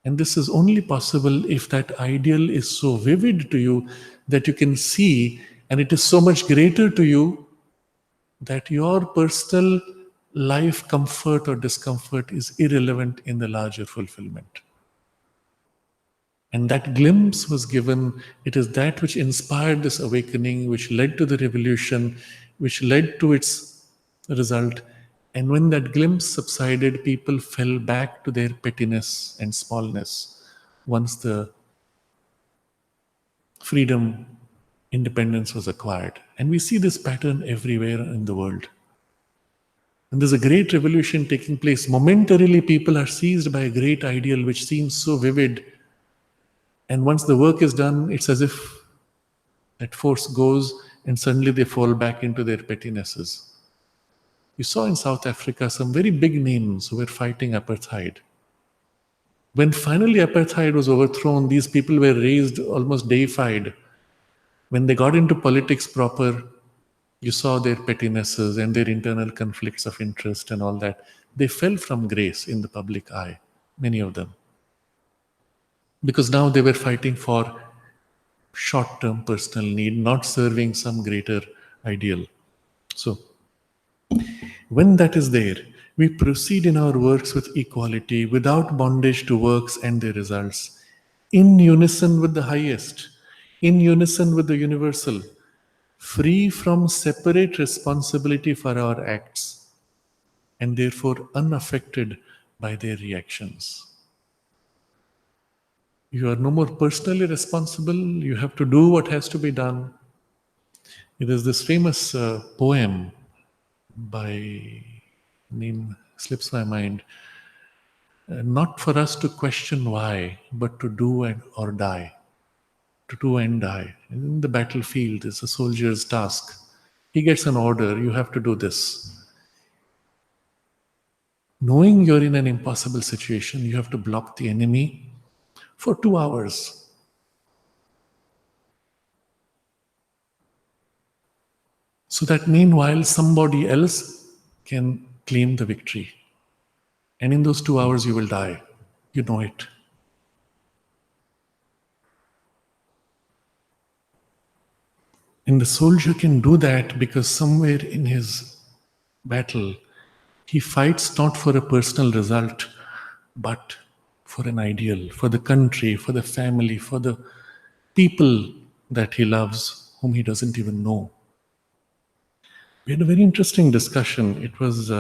And this is only possible if that ideal is so vivid to you that you can see, and it is so much greater to you that your personal life comfort or discomfort is irrelevant in the larger fulfillment. And that glimpse was given. It is that which inspired this awakening, which led to the revolution, which led to its result. And when that glimpse subsided, people fell back to their pettiness and smallness once the freedom, independence was acquired. And we see this pattern everywhere in the world. And there's a great revolution taking place. Momentarily, people are seized by a great ideal which seems so vivid. And once the work is done, it's as if that force goes and suddenly they fall back into their pettinesses. You saw in South Africa some very big names who were fighting apartheid. When finally apartheid was overthrown, these people were raised, almost deified. When they got into politics proper, you saw their pettinesses and their internal conflicts of interest and all that. They fell from grace in the public eye, many of them. Because now they were fighting for short-term personal need, not serving some greater ideal. So, when that is there, we proceed in our works with equality, without bondage to works and their results, in unison with the highest, in unison with the universal, free from separate responsibility for our acts, and therefore unaffected by their reactions. You are no more personally responsible. You have to do what has to be done. It is this famous poem by name slips my mind. Not for us to question why, but to do or die. To do and die. In the battlefield, it's a soldier's task. He gets an order, you have to do this. Knowing you're in an impossible situation, you have to block the enemy for 2 hours. So that meanwhile, somebody else can claim the victory. And in those 2 hours, you will die. You know it. And the soldier can do that because somewhere in his battle, he fights not for a personal result, but for an ideal, for the country, for the family, for the people that he loves, whom he doesn't even know. We had a very interesting discussion. It was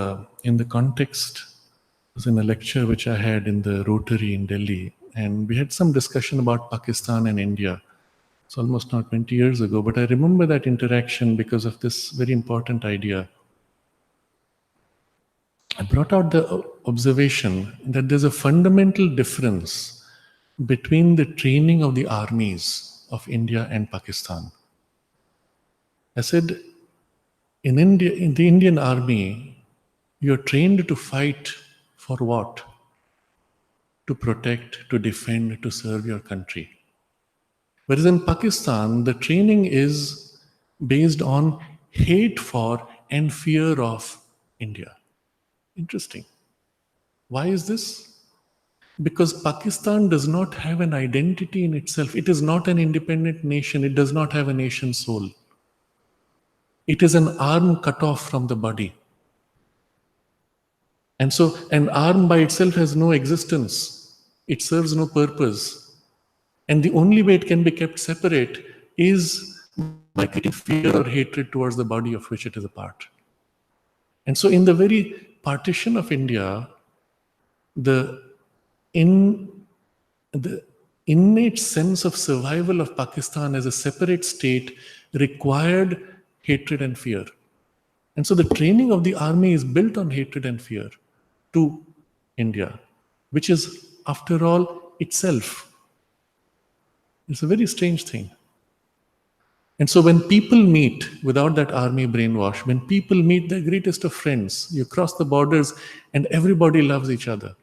in the context, it was in a lecture which I had in the Rotary in Delhi and we had some discussion about Pakistan and India. It's almost now 20 years ago, but I remember that interaction because of this very important idea. I brought out the observation that there's a fundamental difference between the training of the armies of India and Pakistan. I said, in India, in the Indian army, you're trained to fight for what? To protect, to defend, to serve your country. Whereas in Pakistan, the training is based on hate for and fear of India. Interesting. Why is this? Because Pakistan does not have an identity in itself. It is not an independent nation. It does not have a nation soul. It is an arm cut off from the body. And so an arm by itself has no existence. It serves no purpose. And the only way it can be kept separate is by creating fear or hatred towards the body of which it is a part. And so in the very partition of India, the innate sense of survival of Pakistan as a separate state required hatred and fear. And so the training of the army is built on hatred and fear to India, which is, after all, itself. It's a very strange thing. And so when people meet, without that army brainwash, when people meet the greatest of friends, you cross the borders and everybody loves each other.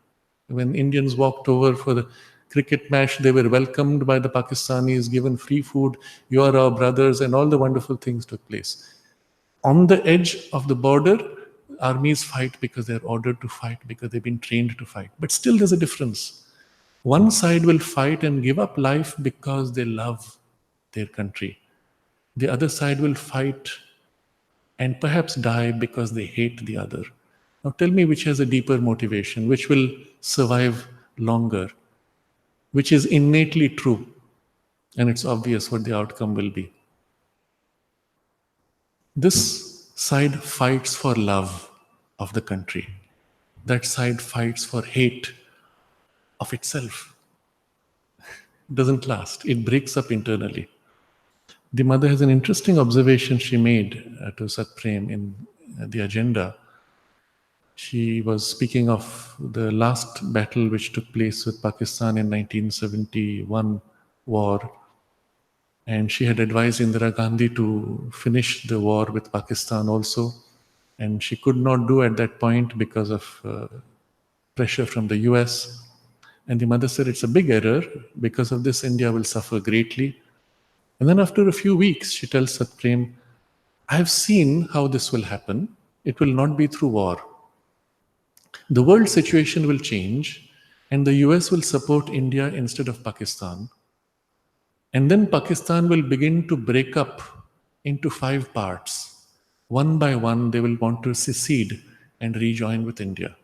When Indians walked over for the cricket match, they were welcomed by the Pakistanis, given free food, you are our brothers, and all the wonderful things took place. On the edge of the border, armies fight because they're ordered to fight, because they've been trained to fight. But still there's a difference. One side will fight and give up life because they love their country. The other side will fight and perhaps die because they hate the other. Now tell me which has a deeper motivation, which will survive longer, which is innately true, and it's obvious what the outcome will be. This side fights for love of the country. That side fights for hate of itself. It doesn't last. It breaks up internally. The mother has an interesting observation she made to Sat Prem in the agenda. She was speaking of the last battle which took place with Pakistan in 1971 war. And she had advised Indira Gandhi to finish the war with Pakistan also. And she could not do at that point because of pressure from the US. And the mother said, it's a big error. Because of this, India will suffer greatly. And then after a few weeks, she tells Sat Prem, I have seen how this will happen. It will not be through war. The world situation will change, and the US will support India instead of Pakistan. And then Pakistan will begin to break up into 5 parts. One by one, they will want to secede and rejoin with India.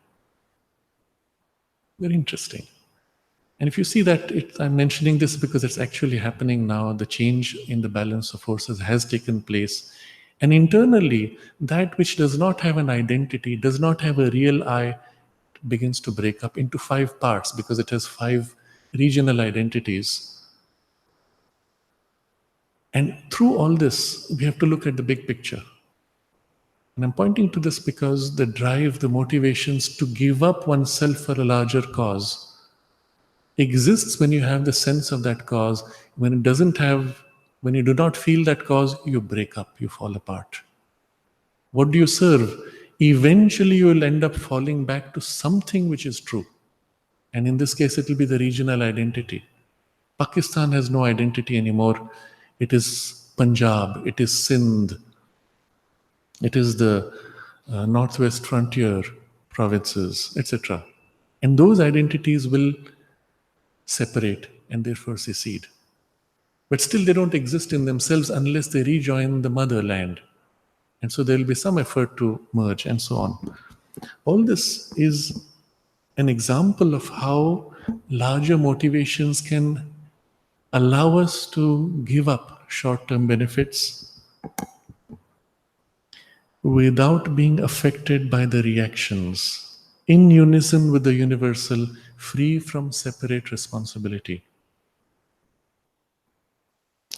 Very interesting. And if you see that, I'm mentioning this because it's actually happening now. The change in the balance of forces has taken place. And internally, that which does not have an identity, does not have a real I, begins to break up into 5 parts because it has 5 regional identities. And through all this, we have to look at the big picture. And I'm pointing to this because the drive, the motivations to give up oneself for a larger cause exists when you have the sense of that cause. When you do not feel that cause, you break up, you fall apart. What do you serve? Eventually you will end up falling back to something which is true. And in this case, it will be the regional identity. Pakistan has no identity anymore. It is Punjab, it is Sindh, it is the northwest frontier provinces, etc. And those identities will separate and therefore secede. But still they don't exist in themselves unless they rejoin the motherland. And so there will be some effort to merge and so on. All this is an example of how larger motivations can allow us to give up short-term benefits without being affected by the reactions. in unison with the universal, free from separate responsibility.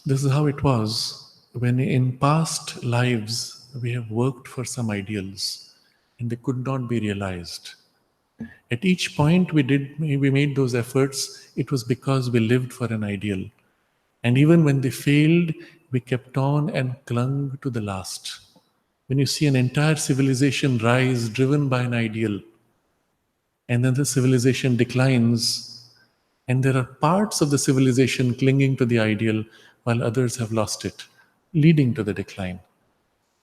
This is how it was when in past lives we have worked for some ideals and they could not be realized. At each point we made those efforts, it was because we lived for an ideal. And even when they failed, we kept on and clung to the last. When you see an entire civilization rise driven by an ideal, and then the civilization declines, and there are parts of the civilization clinging to the ideal while others have lost it, leading to the decline.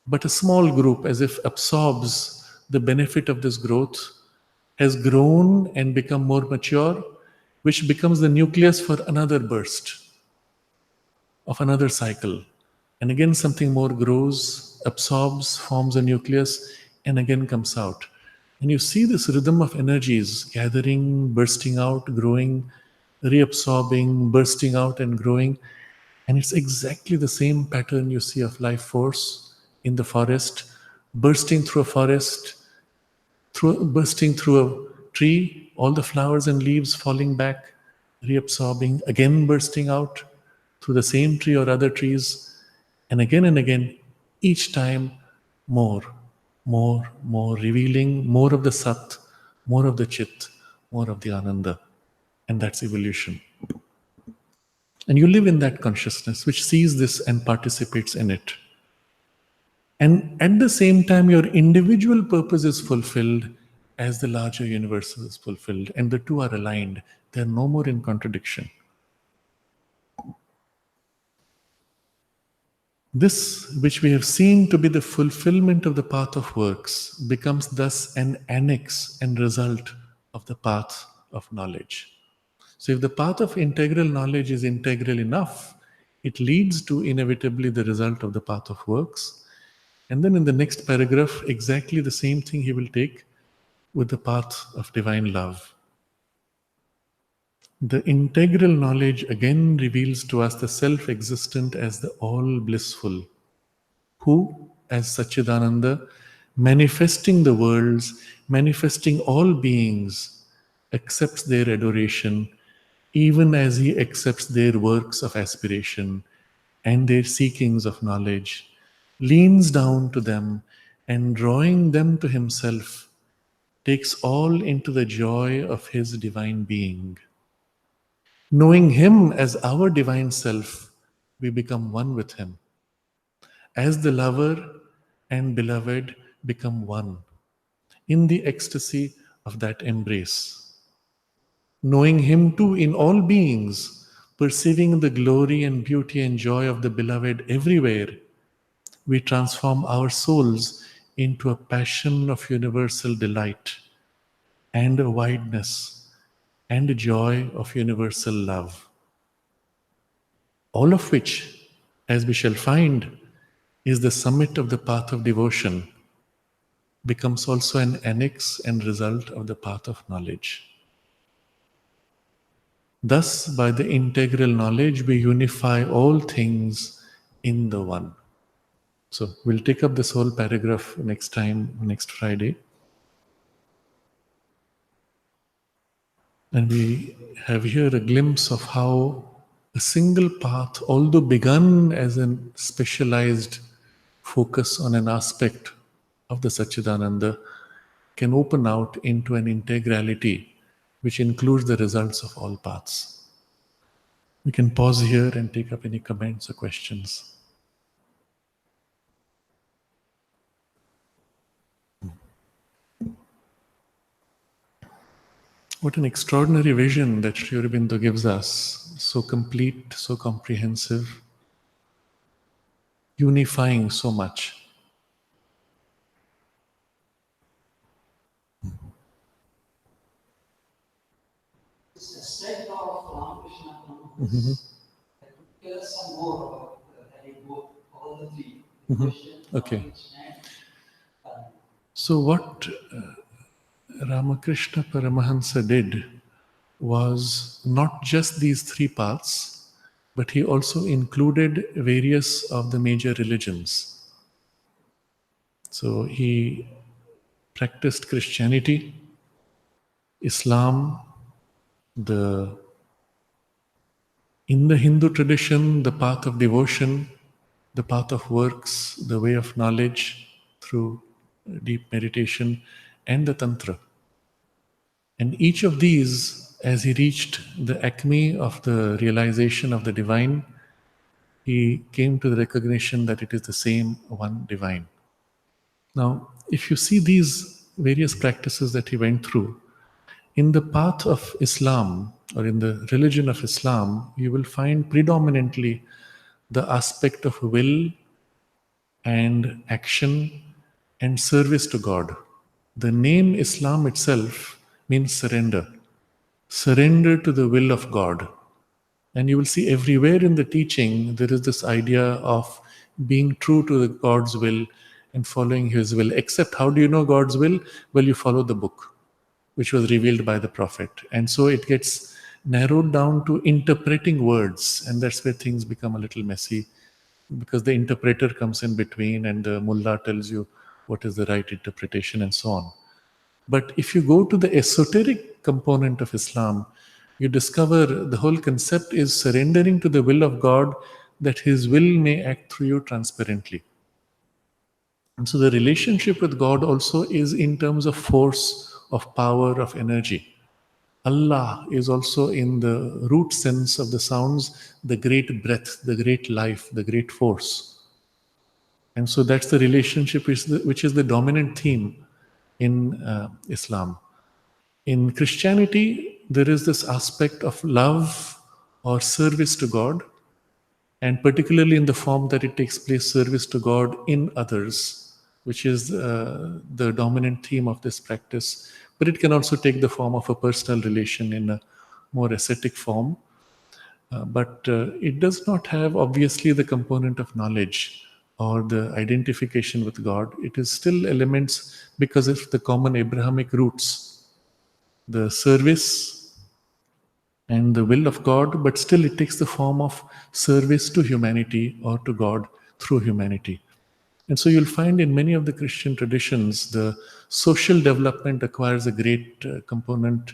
But a small group, as if absorbs the benefit of this growth, has grown and become more mature, which becomes the nucleus for another burst of another cycle. And again, something more grows, absorbs, forms a nucleus, and again comes out. And you see this rhythm of energies gathering, bursting out, growing, reabsorbing, bursting out, and growing. And it's exactly the same pattern you see of life force in the forest, bursting through a forest, bursting through a tree, all the flowers and leaves falling back, reabsorbing, again bursting out through the same tree or other trees, and again, each time more, more, revealing more of the Sat, more of the Chit, more of the Ananda. And that's evolution. And you live in that consciousness which sees this and participates in it. And at the same time, your individual purpose is fulfilled as the larger universe is fulfilled, and the two are aligned. They're no more in contradiction. This, which we have seen to be the fulfillment of the path of works, becomes thus an annex and result of the path of knowledge. So, if the path of integral knowledge is integral enough, it leads to inevitably the result of the path of works. And then in the next paragraph, exactly the same thing he will take with the path of divine love. The integral knowledge again reveals to us the self-existent as the all-blissful, who, as Satchidananda, manifesting the worlds, manifesting all beings, accepts their adoration, even as he accepts their works of aspiration and their seekings of knowledge, leans down to them and drawing them to himself, takes all into the joy of his divine being. Knowing him as our divine self, we become one with him. As the lover and beloved become one in the ecstasy of that embrace. Knowing him too in all beings, perceiving the glory and beauty and joy of the beloved everywhere, we transform our souls into a passion of universal delight and a wideness and a joy of universal love. All of which, as we shall find, is the summit of the path of devotion, becomes also an annex and result of the path of knowledge. Thus, by the integral knowledge, we unify all things in the one. So, we'll take up this whole paragraph next time, next Friday. And we have here a glimpse of how a single path, although begun as a specialized focus on an aspect of the Satchidananda, can open out into an integrality which includes the results of all paths. We can pause here and take up any comments or questions. What an extraordinary vision that Sri Aurobindo gives us, so complete, so comprehensive, unifying so much. This aspect of Ramakrishna Paramahansa, tell us some more about having both all the three, devotion, Okay. knowledge, and So what Ramakrishna Paramahansa did was not just these three paths, but he also included various of the major religions. So he practiced Christianity, Islam, in the Hindu tradition, the path of devotion, the path of works, the way of knowledge through deep meditation, and the Tantra. And each of these, as he reached the acme of the realization of the divine, he came to the recognition that it is the same one divine. Now, if you see these various practices that he went through, in the path of Islam or in the religion of Islam, you will find predominantly the aspect of will and action and service to God. The name Islam itself means surrender. Surrender to the will of God. And you will see everywhere in the teaching, there is this idea of being true to God's will and following His will. Except, how do you know God's will? Well, you follow the book, which was revealed by the Prophet. And so it gets narrowed down to interpreting words. And that's where things become a little messy, because the interpreter comes in between and the mullah tells you what is the right interpretation and so on. But if you go to the esoteric component of Islam, you discover the whole concept is surrendering to the will of God, that His will may act through you transparently. And so the relationship with God also is in terms of force, of power, of energy. Allah is also, in the root sense of the sounds, the great breath, the great life, the great force. And so that's the relationship which is the dominant theme in Islam. In Christianity, there is this aspect of love or service to God, and particularly in the form that it takes place, service to God in others, which is the dominant theme of this practice. But it can also take the form of a personal relation in a more ascetic form. But it does not have, obviously, the component of knowledge or the identification with God. It is still elements because of the common Abrahamic roots, the service and the will of God, but still it takes the form of service to humanity or to God through humanity. And so you'll find in many of the Christian traditions, the social development acquires a great component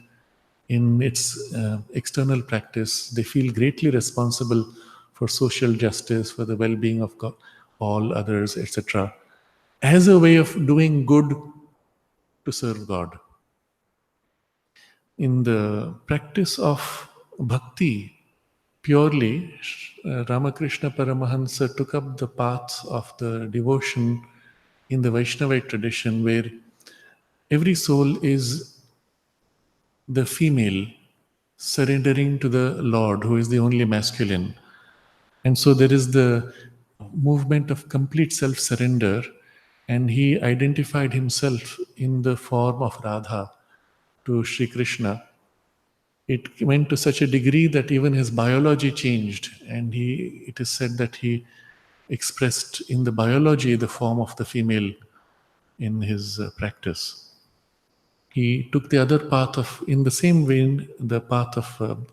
in its external practice. They feel greatly responsible for social justice, for the well-being of all others, etc., as a way of doing good to serve God. In the practice of bhakti, purely, Ramakrishna Paramahansa took up the path of the devotion in the Vaishnavite tradition, where every soul is the female surrendering to the Lord, who is the only masculine. And so there is the movement of complete self-surrender, and he identified himself in the form of Radha to Sri Krishna. It went to such a degree that even his biology changed, and it is said that he expressed in the biology the form of the female in his practice. He took the other path of, in the same vein, the path of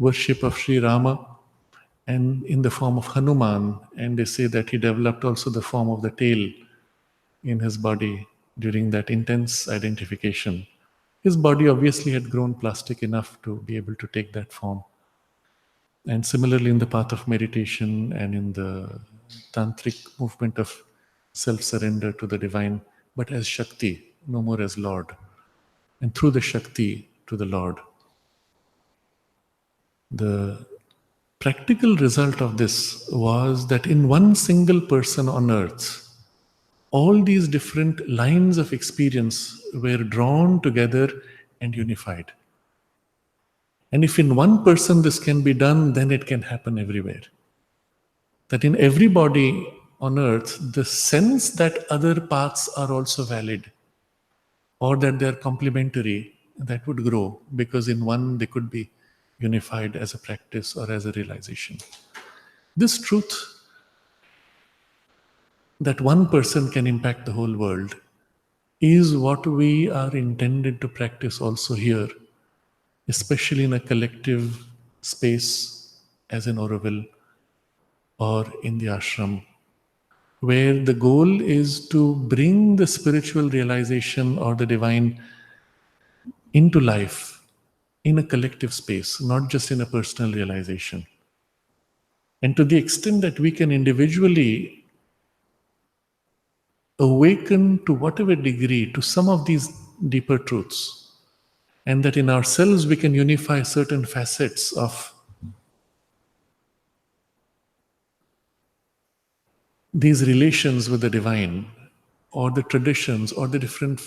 worship of Sri Rama, and in the form of Hanuman, and they say that he developed also the form of the tail in his body during that intense identification. His body obviously had grown plastic enough to be able to take that form. And similarly, in the path of meditation and in the tantric movement of self-surrender to the divine, but as Shakti, no more as Lord. And through the Shakti to the Lord. The practical result of this was that in one single person on earth, all these different lines of experience were drawn together and unified. And if in one person this can be done, then it can happen everywhere. That in everybody on earth, the sense that other paths are also valid or that they're complementary, that would grow, because in one they could be unified as a practice or as a realization. This truth that one person can impact the whole world is what we are intended to practice also here, especially in a collective space as in Auroville or in the ashram, where the goal is to bring the spiritual realization or the divine into life in a collective space, not just in a personal realization. And to the extent that we can individually awaken to whatever degree to some of these deeper truths, and that in ourselves we can unify certain facets of these relations with the divine, or the traditions, or the different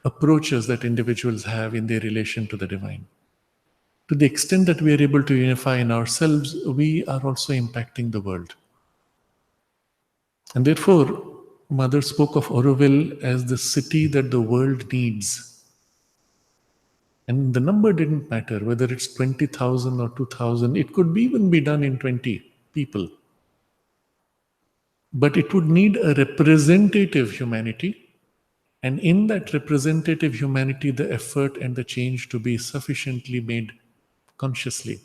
approaches that individuals have in their relation to the divine. To the extent that we are able to unify in ourselves, we are also impacting the world. And therefore, Mother spoke of Auroville as the city that the world needs. And the number didn't matter, whether it's 20,000 or 2,000, it could even be done in 20 people. But it would need a representative humanity, and in that representative humanity, the effort and the change to be sufficiently made consciously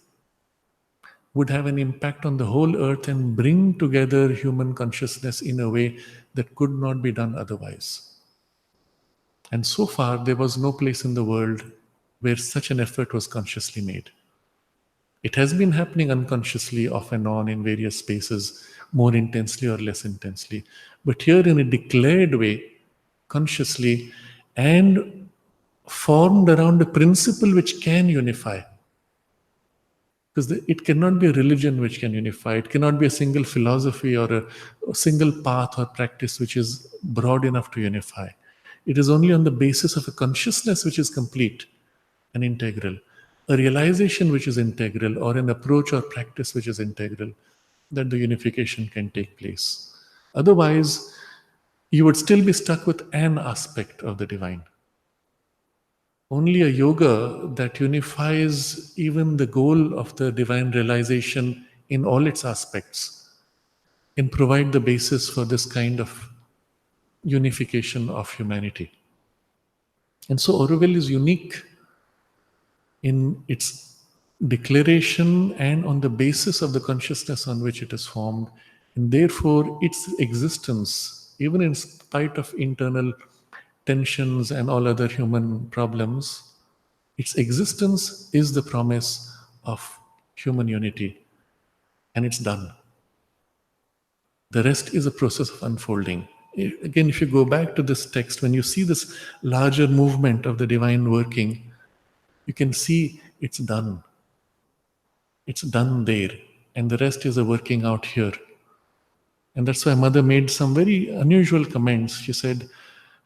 would have an impact on the whole earth and bring together human consciousness in a way that could not be done otherwise. And so far, there was no place in the world where such an effort was consciously made. It has been happening unconsciously off and on in various spaces, more intensely or less intensely. But here, in a declared way, consciously, and formed around a principle which can unify. Because it cannot be a religion which can unify. It cannot be a single philosophy or a single path or practice which is broad enough to unify. It is only on the basis of a consciousness which is complete and integral, a realization which is integral, or an approach or practice which is integral, that the unification can take place. Otherwise, you would still be stuck with an aspect of the divine. Only a yoga that unifies even the goal of the divine realization in all its aspects can provide the basis for this kind of unification of humanity. And so Auroville is unique in its declaration and on the basis of the consciousness on which it is formed. And therefore, its existence, even in spite of internal tensions and all other human problems, its existence is the promise of human unity. And it's done. The rest is a process of unfolding. Again, if you go back to this text, when you see this larger movement of the divine working, you can see it's done. It's done there. And the rest is a working out here. And that's why Mother made some very unusual comments. She said,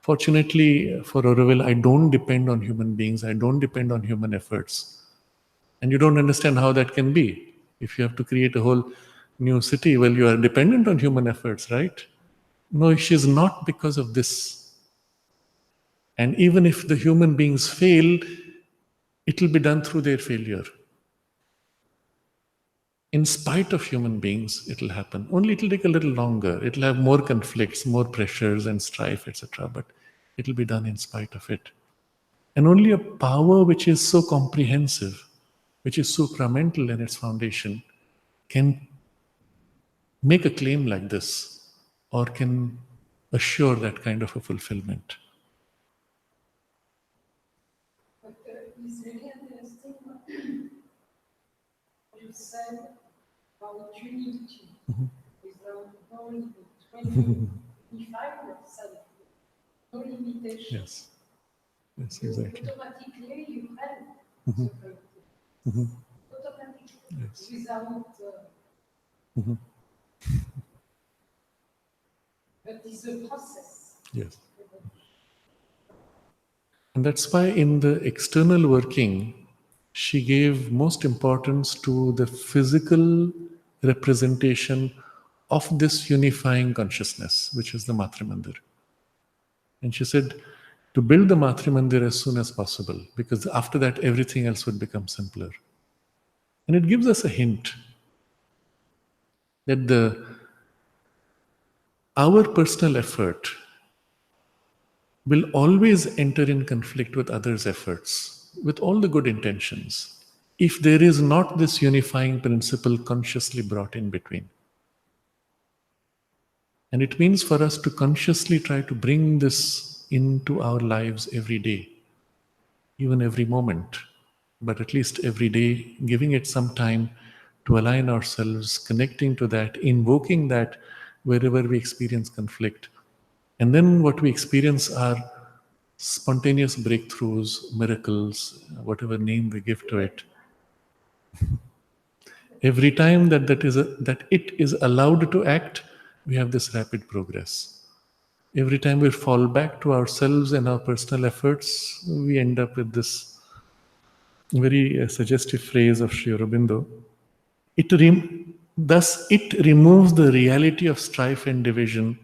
fortunately for Auroville, I don't depend on human beings. I don't depend on human efforts. And you don't understand how that can be. If you have to create a whole new city, well, you are dependent on human efforts, right? No, she's not, because of this. And even if the human beings fail, it will be done through their failure. In spite of human beings, it will happen. Only it will take a little longer. It will have more conflicts, more pressures and strife, etc. But it will be done in spite of it. And only a power which is so comprehensive, which is supramental in its foundation, can make a claim like this, or can assure that kind of a fulfillment. But it's really interesting what you said about unity without no limit. When you unify yourself, no limitation, Yes. Yes, exactly. automatically you have the greatness. Automatically, Yes. without. But it's a process. Yes. And that's why in the external working, she gave most importance to the physical representation of this unifying consciousness, which is the Matrimandir. And she said to build the Matrimandir as soon as possible, because after that everything else would become simpler. And it gives us a hint that our personal effort will always enter in conflict with others' efforts, with all the good intentions, if there is not this unifying principle consciously brought in between. And it means for us to consciously try to bring this into our lives every day. even every moment, but at least every day, giving it some time to align ourselves, connecting to that, invoking that wherever we experience conflict. And then what we experience are spontaneous breakthroughs, miracles, whatever name we give to it. Every time that it is allowed to act, we have this rapid progress. Every time we fall back to ourselves and our personal efforts, we end up with this very suggestive phrase of Sri Aurobindo. Thus, it removes the reality of strife and division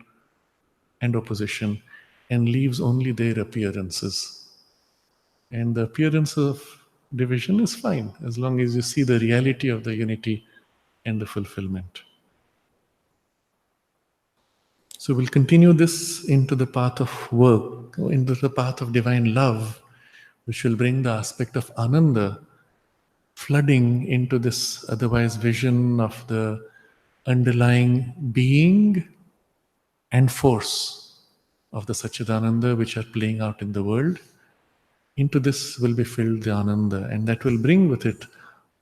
and opposition and leaves only their appearances. And the appearance of division is fine as long as you see the reality of the unity and the fulfillment. So we'll continue this into the path of work, into the path of divine love, which will bring the aspect of Ananda flooding into this otherwise vision of the underlying being and force of the Satchidananda which are playing out in the world. Into this will be filled the Ananda, and that will bring with it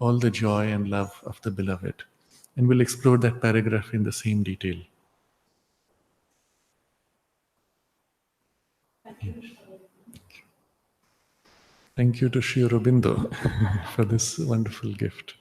all the joy and love of the beloved. And we'll explore that paragraph in the same detail. Thank you to Sri Aurobindo for this wonderful gift.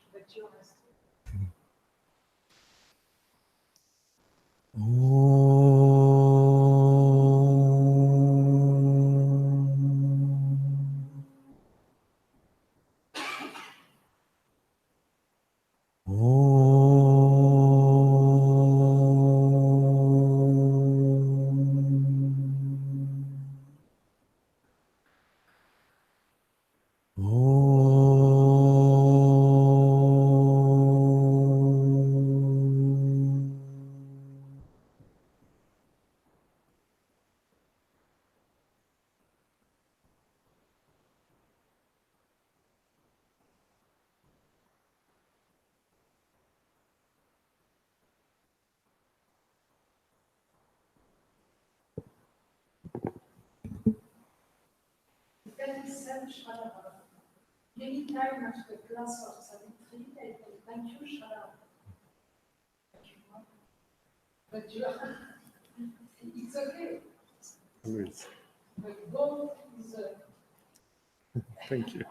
That is said, Shradha. Many times after the class of Savitri, I say, thank you, Shradha. But you are, it's okay. Always. But both is Thank you.